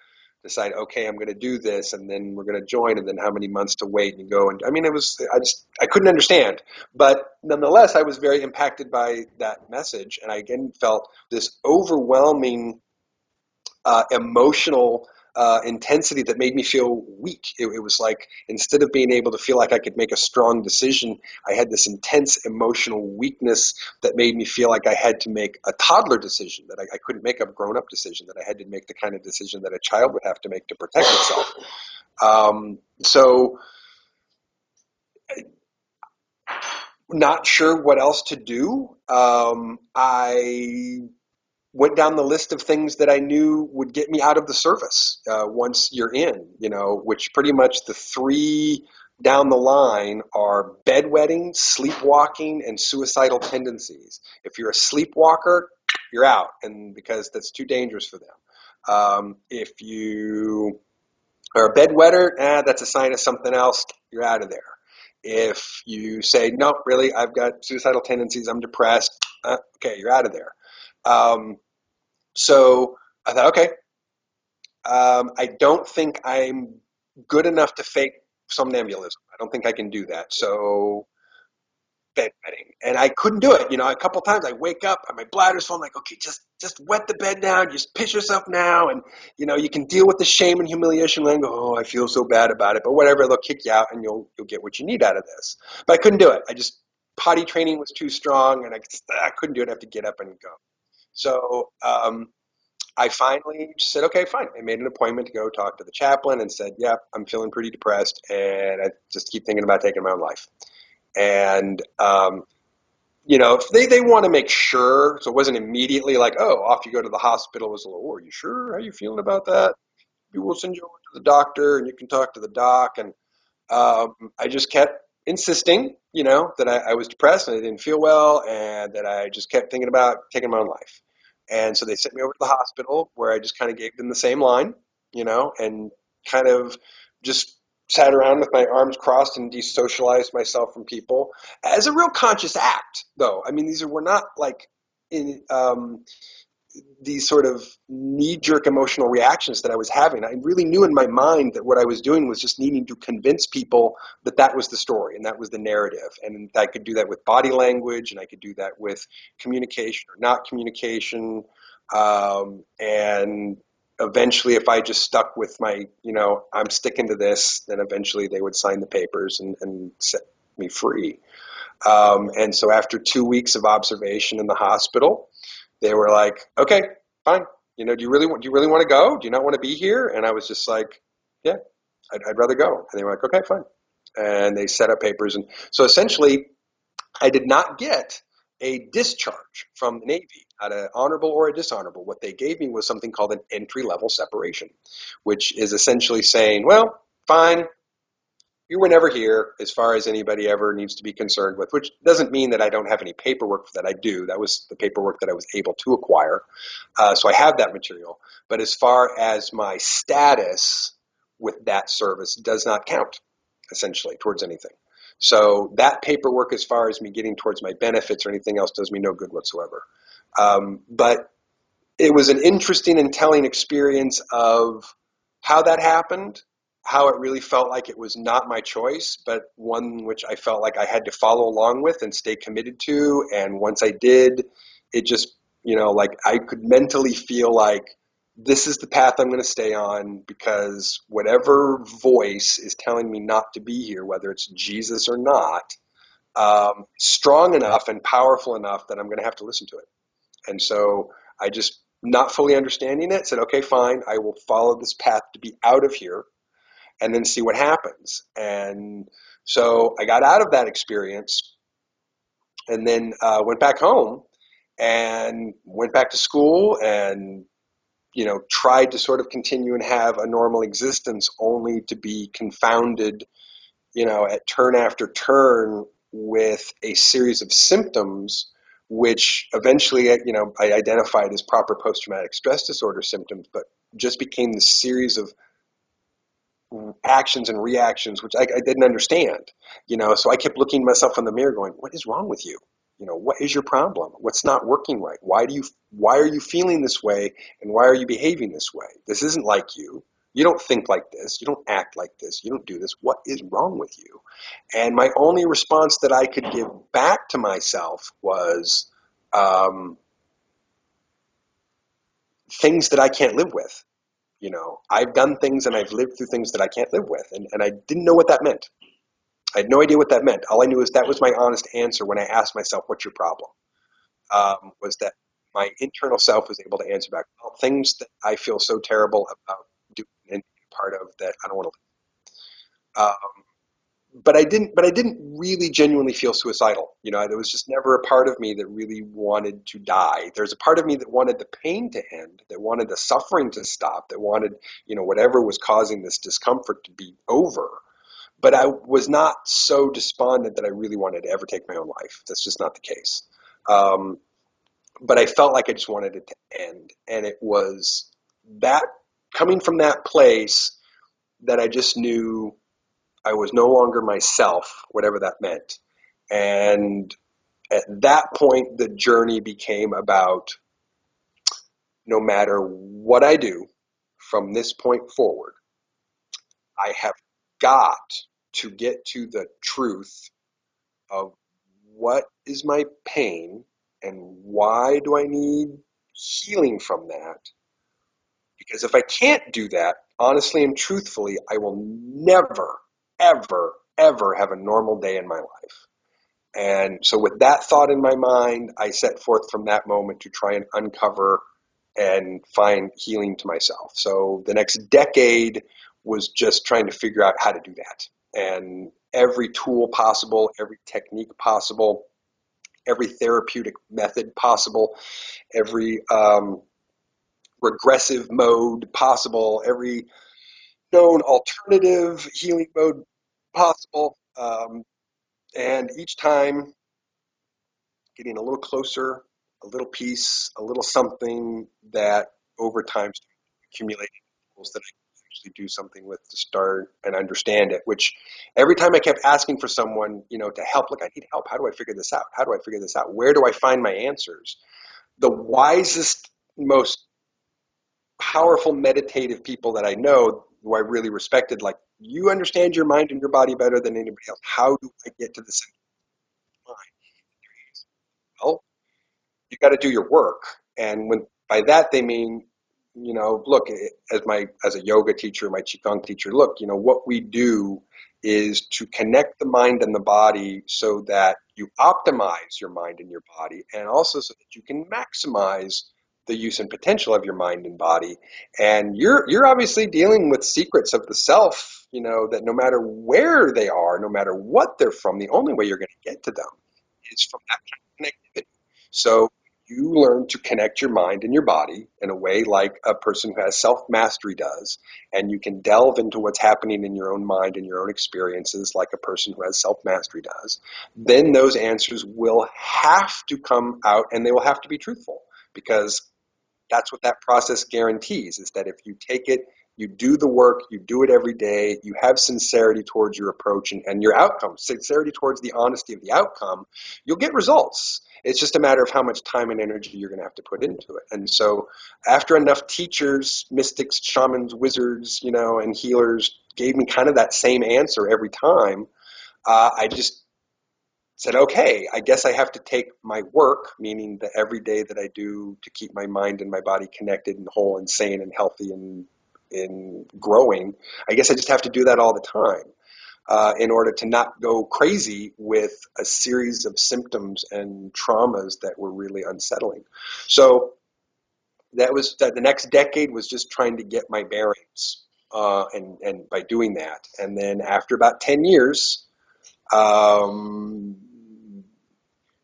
decide, okay, I'm going to do this, and then we're going to join, and then how many months to wait and go. And I mean, I couldn't understand. But nonetheless, I was very impacted by that message. And I again felt this overwhelming emotional intensity that made me feel weak. It was like instead of being able to feel like I could make a strong decision, I had this intense emotional weakness that made me feel like I had to make a toddler decision, that I couldn't make a grown-up decision, that I had to make the kind of decision that a child would have to make to protect itself. So not sure what else to do. I went down the list of things that I knew would get me out of the service once you're in, which pretty much the three down the line are bedwetting, sleepwalking, and suicidal tendencies. If you're a sleepwalker, you're out, and because that's too dangerous for them. If you are a bedwetter, that's a sign of something else, you're out of there. If you say, no, really, I've got suicidal tendencies, I'm depressed, okay, you're out of there. So I thought, okay, I don't think I'm good enough to fake somnambulism. I don't think I can do that. So bedwetting, and I couldn't do it. A couple times I wake up and my bladder's full. I'm like, okay, just wet the bed down. Just piss yourself now, and you can deal with the shame and humiliation. And go, oh, I feel so bad about it, but whatever. They'll kick you out, and you'll get what you need out of this. But I couldn't do it. I just potty training was too strong, and I couldn't do it. I have to get up and go. So I finally said, okay, fine. I made an appointment to go talk to the chaplain and said, yeah, I'm feeling pretty depressed and I just keep thinking about taking my own life. And, if they want to make sure, so it wasn't immediately like, oh, off you go to the hospital. It was a little, oh, are you sure? How are you feeling about that? We will send you over to the doctor and you can talk to the doc. And I just kept insisting, that I was depressed and I didn't feel well and that I just kept thinking about taking my own life. And so they sent me over to the hospital where I just kind of gave them the same line, and kind of just sat around with my arms crossed and desocialized myself from people as a real conscious act, though. I mean, these were not like in, these sort of knee-jerk emotional reactions that I was having. I really knew in my mind that what I was doing was just needing to convince people that that was the story and that was the narrative. And I could do that with body language, and I could do that with communication or not communication. And eventually, if I just stuck with my, I'm sticking to this, then eventually they would sign the papers and set me free. And so after 2 weeks of observation in the hospital, they were like, okay, fine. Do you really want to go? Do you not want to be here? And I was just like, yeah, I'd rather go. And they were like, okay, fine. And they set up papers. And so essentially I did not get a discharge from the Navy, not an honorable or a dishonorable. What they gave me was something called an entry-level separation, which is essentially saying, well, fine, you were never here as far as anybody ever needs to be concerned with, which doesn't mean that I don't have any paperwork that I do. That was the paperwork that I was able to acquire. So I have that material. But as far as my status with that service does not count, essentially, towards anything. So that paperwork, as far as me getting towards my benefits or anything else, does me no good whatsoever. But it was an interesting and telling experience of how that happened, how it really felt like it was not my choice, but one which I felt like I had to follow along with and stay committed to. And once I did, it just, like I could mentally feel like this is the path I'm going to stay on, because whatever voice is telling me not to be here, whether it's Jesus or not, strong enough and powerful enough that I'm going to have to listen to it. And so I just, not fully understanding it, said, okay, fine, I will follow this path to be out of here and then see what happens. And so I got out of that experience and then went back home and went back to school and, tried to sort of continue and have a normal existence, only to be confounded, at turn after turn with a series of symptoms which eventually, I identified as proper post-traumatic stress disorder symptoms, but just became this series of actions and reactions which I didn't understand. So I kept looking myself in the mirror going, what is wrong with you? what is your problem? What's not working right? Why are you feeling this way? And why are you behaving this way? This isn't like you. You don't think like this. You don't act like this. You don't do this. What is wrong with you? And my only response that I could give back to myself was things that I can't live with. I've done things and I've lived through things that I can't live with. And I didn't know what that meant. I had no idea what that meant. All I knew is that was my honest answer when I asked myself, what's your problem? Was that my internal self was able to answer back, well, things that I feel so terrible about doing and being part of that I don't want to live. But I didn't really genuinely feel suicidal. There was just never a part of me that really wanted to die. There's a part of me that wanted the pain to end, that wanted the suffering to stop, that wanted, whatever was causing this discomfort to be over. But I was not so despondent that I really wanted to ever take my own life. That's just not the case. But I felt like I just wanted it to end. And it was that coming from that place that I just knew I was no longer myself, whatever that meant. And at that point, the journey became about no matter what I do from this point forward, I have got to get to the truth of what is my pain and why do I need healing from that. Because if I can't do that, honestly and truthfully, I will never, ever, ever have a normal day in my life. And so with that thought in my mind, I set forth from that moment to try and uncover and find healing to myself. So the next decade was just trying to figure out how to do that. And every tool possible, every technique possible, every therapeutic method possible, every regressive mode possible, every known alternative healing mode possible. And each time getting a little closer, a little piece, a little something that over time accumulating tools that I can actually do something with to start and understand it, which every time I kept asking for someone, to help, look, I need help. How do I figure this out? How do I figure this out? Where do I find my answers? The wisest, most powerful meditative people that I know who I really respected, like, you understand your mind and your body better than anybody else. How do I get to the center of my mind? Well, you got to do your work. And when by that they mean, look, as a yoga teacher, my qigong teacher, look, what we do is to connect the mind and the body so that you optimize your mind and your body, and also so that you can maximize the use and potential of your mind and body. And you're obviously dealing with secrets of the self, that no matter where they are, no matter what they're from, the only way you're going to get to them is from that kind of connectivity. So you learn to connect your mind and your body in a way like a person who has self-mastery does, and you can delve into what's happening in your own mind and your own experiences like a person who has self-mastery does. Then those answers will have to come out, and they will have to be truthful, because that's what that process guarantees, is that if you take it, you do the work, you do it every day, you have sincerity towards your approach and your outcome, sincerity towards the honesty of the outcome, you'll get results. It's just a matter of how much time and energy you're going to have to put into it. And so after enough teachers, mystics, shamans, wizards, and healers gave me kind of that same answer every time, I just said, okay, I guess I have to take my work, meaning the every day that I do to keep my mind and my body connected and whole and sane and healthy and growing. I guess I just have to do that all the time in order to not go crazy with a series of symptoms and traumas that were really unsettling. So the next decade was just trying to get my bearings, and by doing that. And then after about 10 years, um,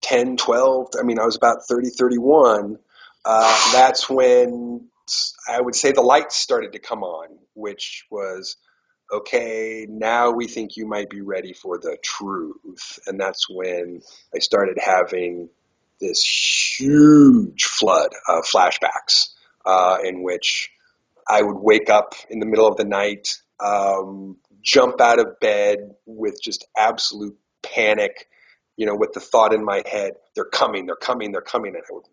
10, 12, I mean, I was about 30, 31. That's when I would say the lights started to come on, which was, okay, now we think you might be ready for the truth. And that's when I started having this huge flood of flashbacks, in which I would wake up in the middle of the night, jump out of bed with just absolute panic with the thought in my head, they're coming, they're coming, they're coming. And I would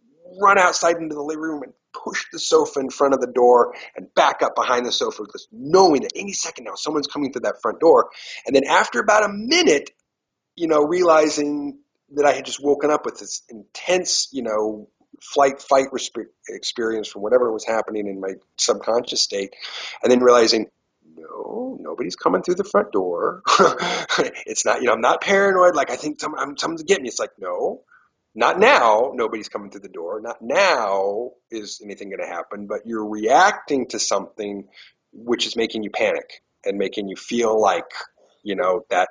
run outside into the living room and push the sofa in front of the door and back up behind the sofa, just knowing that any second now someone's coming through that front door. And then after about a minute, realizing that I had just woken up with this intense, flight fight experience from whatever was happening in my subconscious state, and then realizing, no, nobody's coming through the front door. It's not, I'm not paranoid. Like I think someone's getting me. It's like, no, not now. Nobody's coming through the door. Not now is anything going to happen, but you're reacting to something which is making you panic and making you feel like, that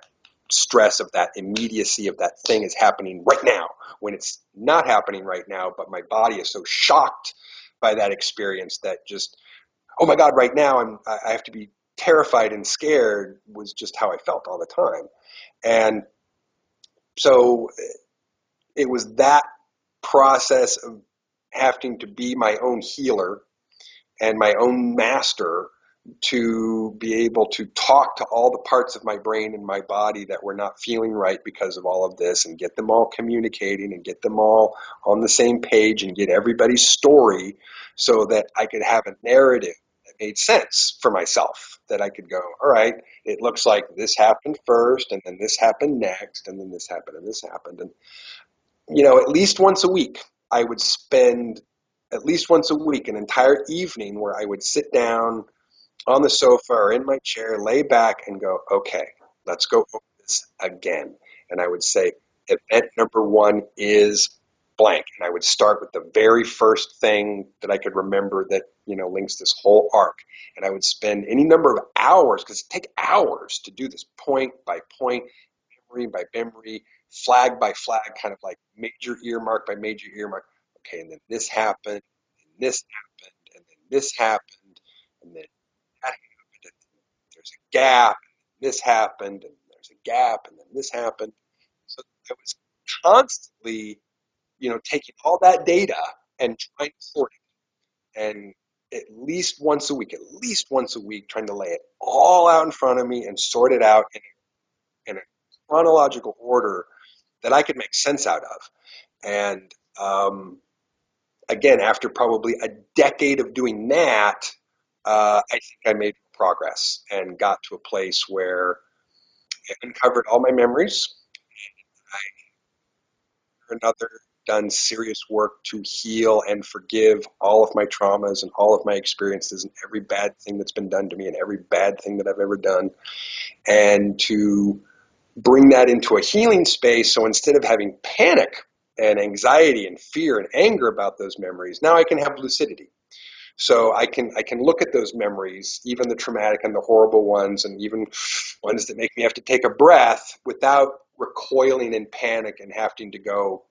stress of that immediacy of that thing is happening right now when it's not happening right now, but my body is so shocked by that experience that just, oh my God, right now I have to be terrified and scared was just how I felt all the time. And so it was that process of having to be my own healer and my own master to be able to talk to all the parts of my brain and my body that were not feeling right because of all of this, and get them all communicating and get them all on the same page and get everybody's story so that I could have a narrative that made sense for myself, that I could go, all right, it looks like this happened first and then this happened next and then this happened and this happened. And, at least once a week, I would spend at least once a week an entire evening where I would sit down on the sofa or in my chair, lay back and go, okay, let's go over this again. And I would say, event number one is blank. And I would start with the very first thing that I could remember that, links this whole arc. And I would spend any number of hours, because it takes hours to do this, point by point, memory by memory, flag by flag, kind of like major earmark by major earmark. Okay, and then this happened, and this happened, and then this happened, and then that happened, and there's a gap, and this happened, and there's a gap, and then this happened. So I was constantly, taking all that data and trying to sort it. And at least once a week, trying to lay it all out in front of me and sort it out in a chronological order that I could make sense out of. And again, after probably a decade of doing that, I think I made progress and got to a place where I uncovered all my memories. I, for another, done serious work to heal and forgive all of my traumas and all of my experiences and every bad thing that's been done to me and every bad thing that I've ever done, and to bring that into a healing space. So instead of having panic and anxiety and fear and anger about those memories, now I can have lucidity. So I can look at those memories, even the traumatic and the horrible ones, and even ones that make me have to take a breath, without recoiling in panic and having to go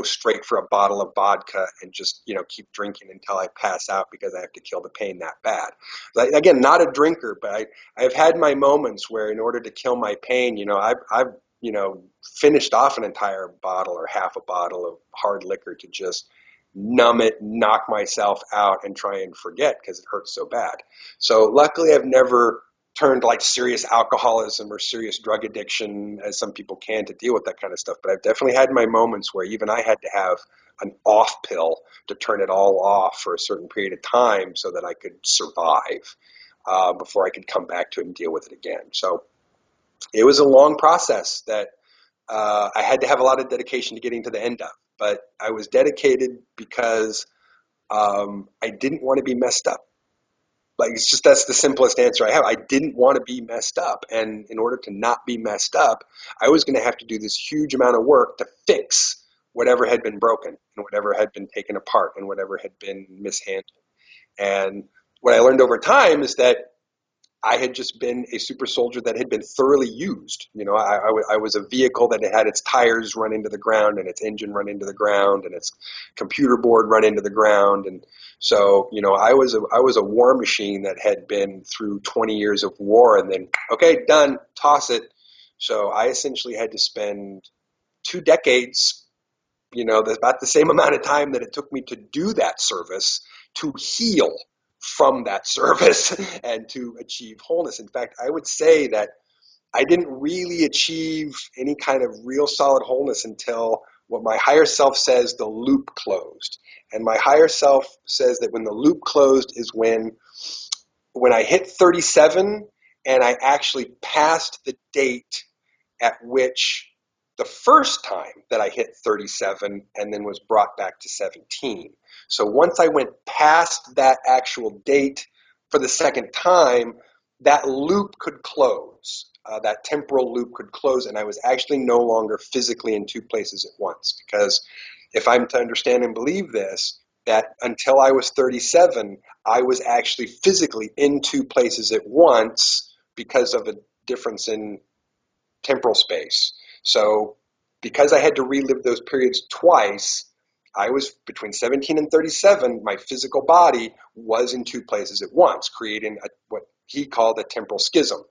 straight for a bottle of vodka and just, keep drinking until I pass out because I have to kill the pain that bad. Again, not a drinker, but I've had my moments where, in order to kill my pain, I've finished off an entire bottle or half a bottle of hard liquor to just numb it, knock myself out, and try and forget because it hurts so bad. So luckily I've never turned like serious alcoholism or serious drug addiction, as some people can, to deal with that kind of stuff. But I've definitely had my moments where even I had to have an off pill to turn it all off for a certain period of time so that I could survive before I could come back to it and deal with it again. So it was a long process that I had to have a lot of dedication to getting to the end of. But I was dedicated because I didn't want to be messed up. Like, that's the simplest answer I have. I didn't want to be messed up. And in order to not be messed up, I was going to have to do this huge amount of work to fix whatever had been broken and whatever had been taken apart and whatever had been mishandled. And what I learned over time is that I had just been a super soldier that had been thoroughly used. I was a vehicle that had its tires run into the ground and its engine run into the ground and its computer board run into the ground. And so, I was a war machine that had been through 20 years of war, and then, okay, done, toss it. So I essentially had to spend 2 decades, about the same amount of time that it took me to do that service, to heal from that service and to achieve wholeness. In fact, I would say that I didn't really achieve any kind of real solid wholeness until what my higher self says the loop closed. And my higher self says that when the loop closed is when I hit 37 and I actually passed the date at which the first time that I hit 37 and then was brought back to 17. So once I went past that actual date for the second time, that loop could close. That temporal loop could close, and I was actually no longer physically in two places at once. Because if I'm to understand and believe this, that until I was 37, I was actually physically in two places at once because of a difference in temporal space. So because I had to relive those periods twice, I was between 17 and 37, my physical body was in two places at once, creating what he called a temporal schism.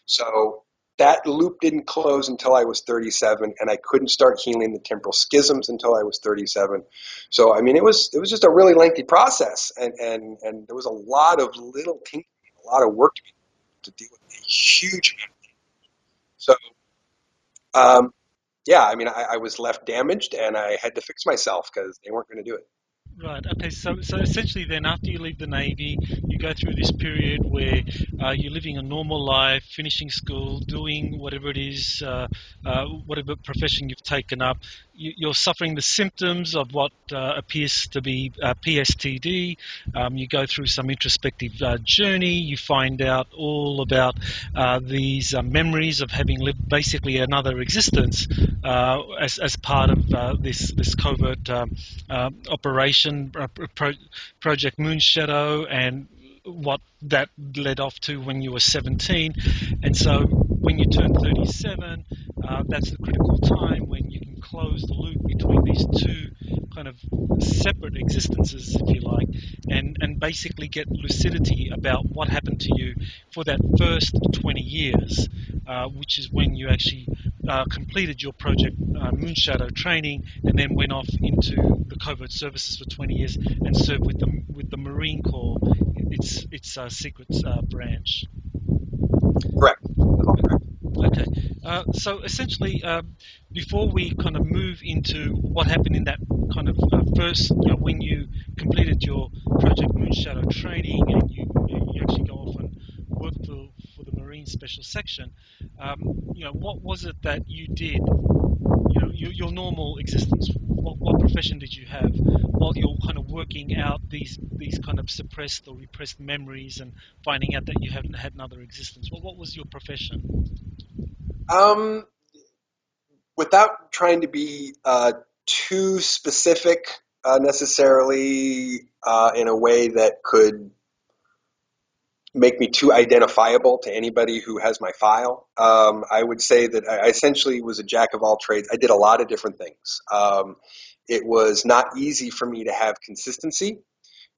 So that loop didn't close until I was 37, and I couldn't start healing the temporal schisms until I was 37. So I mean, it was just a really lengthy process, and there was a lot of little tinkering, a lot of work to deal with a huge amount. So um, yeah, I mean, I was left damaged, and I had to fix myself because they weren't going to do it. Right. Okay. So essentially, then after you leave the navy, you go through this period where you're living a normal life, finishing school, doing whatever it is, whatever profession you've taken up. You're suffering the symptoms of what appears to be PSTD. You go through some introspective journey. You find out all about these memories of having lived basically another existence as part of this covert operation, Project Moonshadow, and what that led off to when you were 17. And so when you turn 37, that's the critical time when you can close the loop between these two kind of separate existences, if you like, and basically get lucidity about what happened to you for that first 20 years, which is when you actually completed your Project Moonshadow training and then went off into the covert services for 20 years and served with the Marine Corps, its secret branch. Correct. That's all correct. Okay, so essentially, before we kind of move into what happened in that kind of first, when you completed your Project Moonshadow training and you actually go off and work for the Marine Special Section, what was it that you did? Your normal existence. What profession did you have while you're kind of working out these kind of suppressed or repressed memories and finding out that you hadn't had another existence? What was your profession? Um, Without trying to be too specific necessarily in a way that could make me too identifiable to anybody who has my file, I would say that I essentially was a jack of all trades. I did a lot of different things. It was not easy for me to have consistency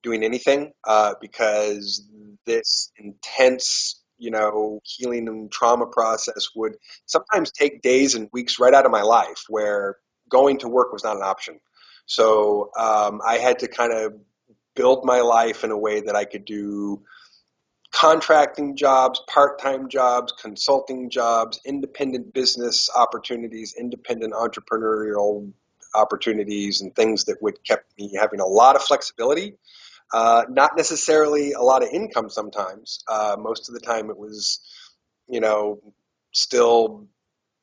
doing anything because this intense, healing and trauma process would sometimes take days and weeks right out of my life where going to work was not an option. So I had to kind of build my life in a way that I could do contracting jobs, part-time jobs, consulting jobs, independent business opportunities, independent entrepreneurial opportunities, and things that would kept me having a lot of flexibility, not necessarily a lot of income sometimes. Most of the time it was, you know, still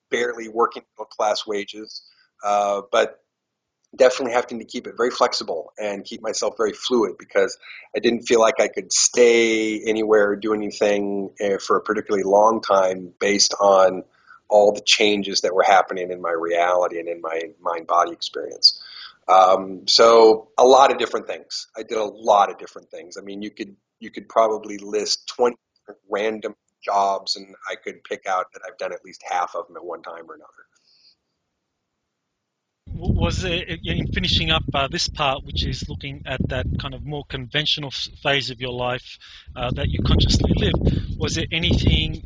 barely working middle class wages, but definitely having to keep it very flexible and keep myself very fluid because I didn't feel like I could stay anywhere or do anything for a particularly long time based on all the changes that were happening in my reality and in my mind body experience. So a lot of different things. I did a lot of different things. I mean, you could probably list 20 random jobs, and I could pick out that I've done at least half of them at one time or another. was there, in finishing up this part, which is looking at that kind of more conventional phase of your life that you consciously lived, was there anything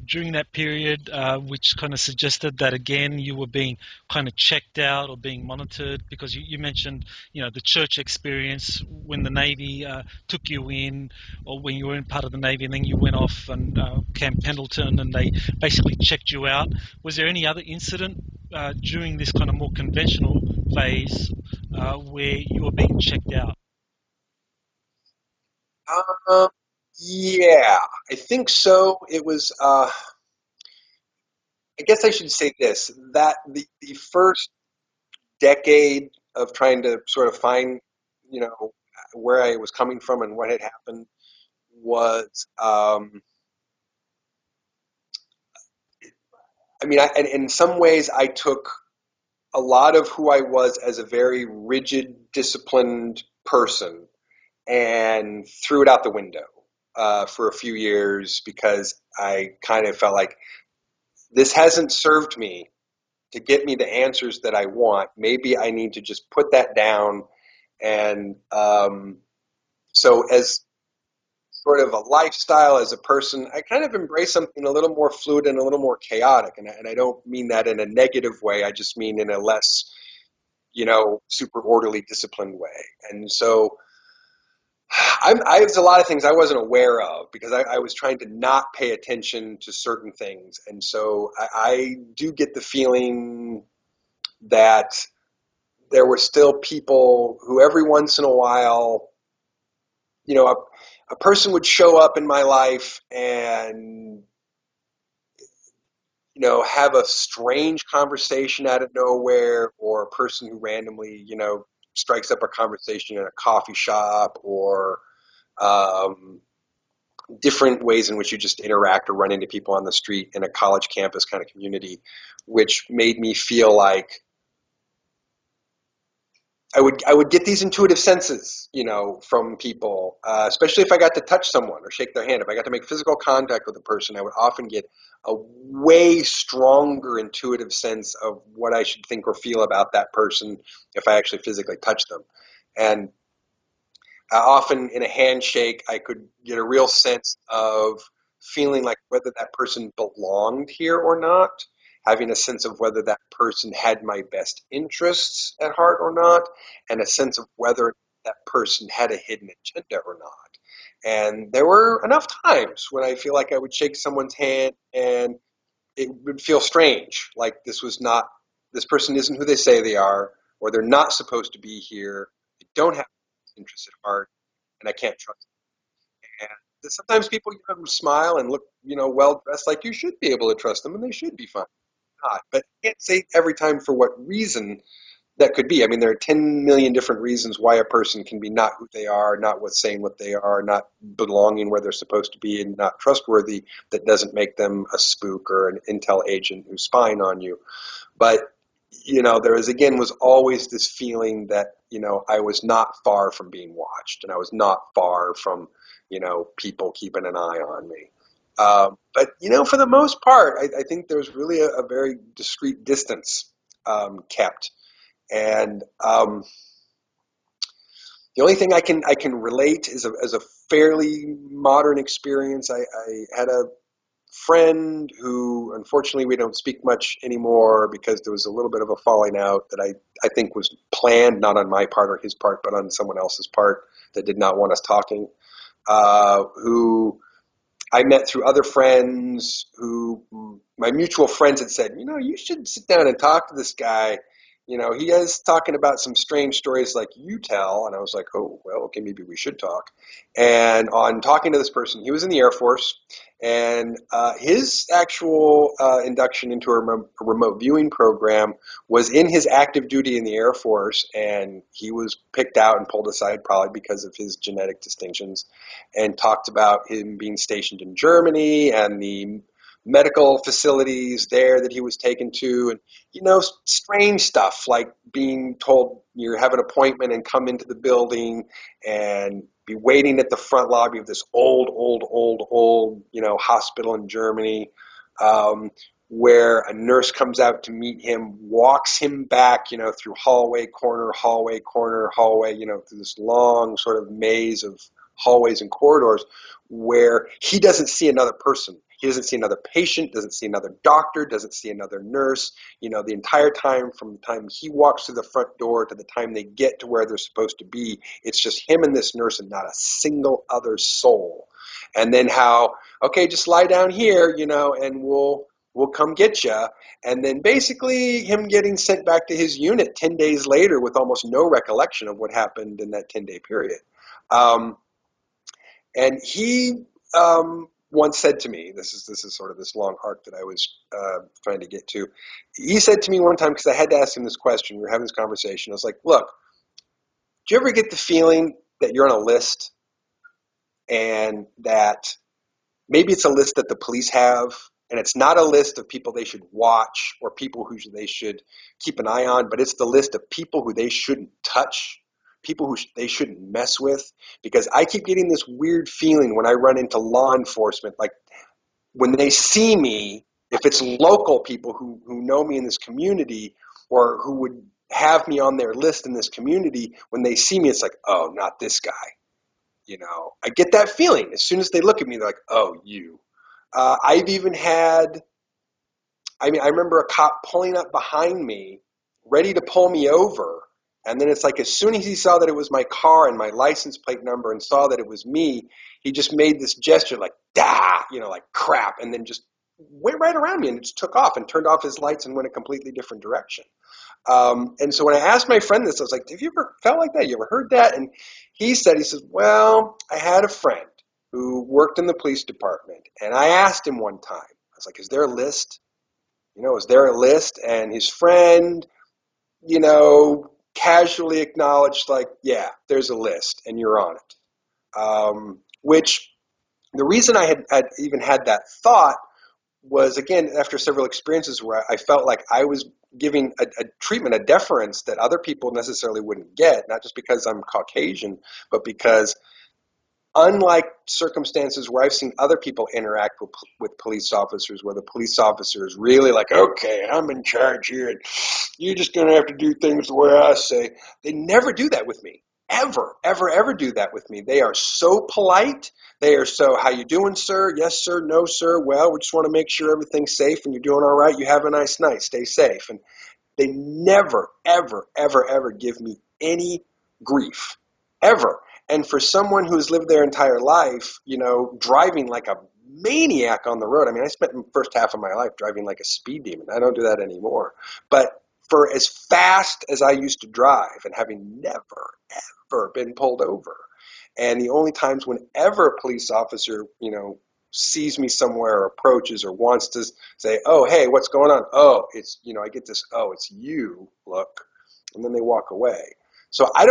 during that period which kind of suggested that again you were being kind of checked out or being monitored? Because you mentioned, the church experience when the Navy took you in, or when you were in part of the Navy and then you went off and Camp Pendleton and they basically checked you out. Was there any other incident during this kind of more conventional phase where you were being checked out? Um, yeah, I think so. It was. I guess I should say this: that the first decade of trying to sort of find, you know, where I was coming from and what had happened was. I mean, and in some ways, I took a lot of who I was as a very rigid, disciplined person and threw it out the window for a few years because I kind of felt like this hasn't served me to get me the answers that I want. Maybe I need to just put that down. And so, as sort of a lifestyle, as a person, I kind of embrace something a little more fluid and a little more chaotic. And I don't mean that in a negative way. I just mean in a less, super orderly, disciplined way. And so, there's a lot of things I wasn't aware of because I was trying to not pay attention to certain things. And so I do get the feeling that there were still people who every once in a while, a person would show up in my life and, have a strange conversation out of nowhere, or a person who randomly, strikes up a conversation in a coffee shop, or um, different ways in which you just interact or run into people on the street in a college campus kind of community, which made me feel like I would get these intuitive senses, from people, especially if I got to touch someone or shake their hand. If I got to make physical contact with a person, I would often get a way stronger intuitive sense of what I should think or feel about that person if I actually physically touch them. And often in a handshake, I could get a real sense of feeling like whether that person belonged here or not, having a sense of whether that person had my best interests at heart or not, and a sense of whether that person had a hidden agenda or not. And there were enough times when I feel like I would shake someone's hand and it would feel strange, like this person isn't who they say they are, or they're not supposed to be here. They don't have interest at heart, and I can't trust them. And sometimes people smile and look, well dressed, like you should be able to trust them, and they should be fine. Not, but I can't say every time for what reason that could be. I mean, there are 10 million different reasons why a person can be not who they are, not what saying what they are, not belonging where they're supposed to be, and not trustworthy. That doesn't make them a spook or an intel agent who's spying on you. But there was always this feeling that I was not far from being watched, and I was not far from people keeping an eye on me. But for the most part, I think there was really a very discreet distance kept. And the only thing I can relate is as a fairly modern experience. I had a friend who, unfortunately, we don't speak much anymore because there was a little bit of a falling out that I think was planned, not on my part or his part, but on someone else's part that did not want us talking. Who I met through other friends who my mutual friends had said, you should sit down and talk to this guy. He is talking about some strange stories like you tell. And I was like, oh, well, okay, maybe we should talk. And on talking to this person, he was in the Air Force, and his actual induction into a remote viewing program was in his active duty in the Air Force. And he was picked out and pulled aside probably because of his genetic distinctions, and talked about him being stationed in Germany and the medical facilities there that he was taken to, and strange stuff like being told you have an appointment and come into the building and be waiting at the front lobby of this old hospital in Germany, where a nurse comes out to meet him, walks him back, through hallway, corner, hallway, through this long sort of maze of hallways and corridors where he doesn't see another person. He doesn't see another patient, doesn't see another doctor, doesn't see another nurse. The entire time from the time he walks through the front door to the time they get to where they're supposed to be, it's just him and this nurse and not a single other soul. And then how, okay, just lie down here, and we'll come get you. And then basically him getting sent back to his unit 10 days later with almost no recollection of what happened in that 10-day period. And he once said to me, this is sort of this long arc that I was trying to get to. He said to me one time, because I had to ask him this question, we were having this conversation. I was like, look, do you ever get the feeling that you're on a list and that maybe it's a list that the police have, and it's not a list of people they should watch or people who they should keep an eye on, but it's the list of people who they shouldn't touch, people who they shouldn't mess with? Because I keep getting this weird feeling when I run into law enforcement, like when they see me, if it's local people who know me in this community or who would have me on their list in this community, when they see me, it's like, oh, not this guy. I get that feeling. As soon as they look at me, they're like, oh, you. I've even had, I remember a cop pulling up behind me, ready to pull me over. And then it's like, as soon as he saw that it was my car and my license plate number and saw that it was me, he just made this gesture like, like crap. And then just went right around me and just took off and turned off his lights and went a completely different direction. And so when I asked my friend this, I was like, have you ever felt like that? You ever heard that? And he says, well, I had a friend who worked in the police department. And I asked him one time, I was like, is there a list? Is there a list? And his friend, casually acknowledged, like, yeah, there's a list and you're on it. Which the reason I had even had that thought was, again, after several experiences where I felt like I was giving a treatment, a deference that other people necessarily wouldn't get, not just because I'm Caucasian, but because unlike circumstances where I've seen other people interact with police officers, where the police officer is really like, okay, I'm in charge here, and you're just going to have to do things the way I say. They never do that with me. Ever do that with me. They are so polite. They are so, how you doing, sir? Yes, sir. No, sir. Well, we just want to make sure everything's safe and you're doing all right. You have a nice night. Stay safe. And they never, ever give me any grief, ever. And for someone who has lived their entire life, driving like a maniac on the road. I spent the first half of my life driving like a speed demon. I don't do that anymore. But for as fast as I used to drive and having never, ever been pulled over, and the only times whenever a police officer, sees me somewhere or approaches or wants to say, oh, hey, what's going on? Oh, it's, I get this, oh, it's you, look, and then they walk away. So I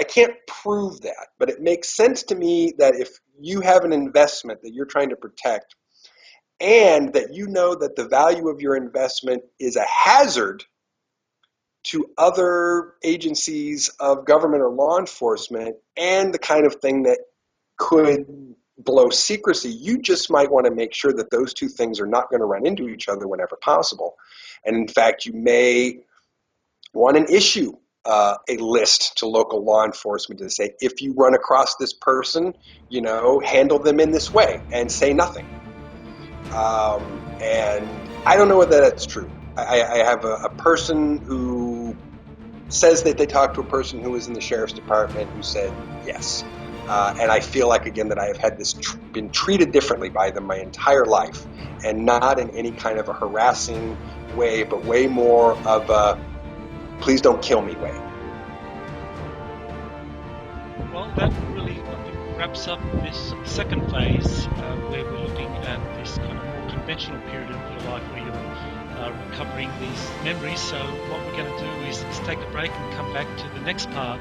can't prove that, but it makes sense to me that if you have an investment that you're trying to protect and that you know that the value of your investment is a hazard to other agencies of government or law enforcement and the kind of thing that could blow secrecy, you just might want to make sure that those two things are not going to run into each other whenever possible. And in fact, you may want an issue a list to local law enforcement to say, if you run across this person, handle them in this way and say nothing. And I don't know whether that's true. I have a person who says that they talked to a person who was in the sheriff's department who said yes. And I feel like, again, that I have had this been treated differently by them my entire life, and not in any kind of a harassing way, but way more of a please don't kill me way. Well, that really, I think, wraps up this second phase where we're looking at this kind of more conventional period of your life where you're recovering these memories. So what we're going to do is take a break and come back to the next part.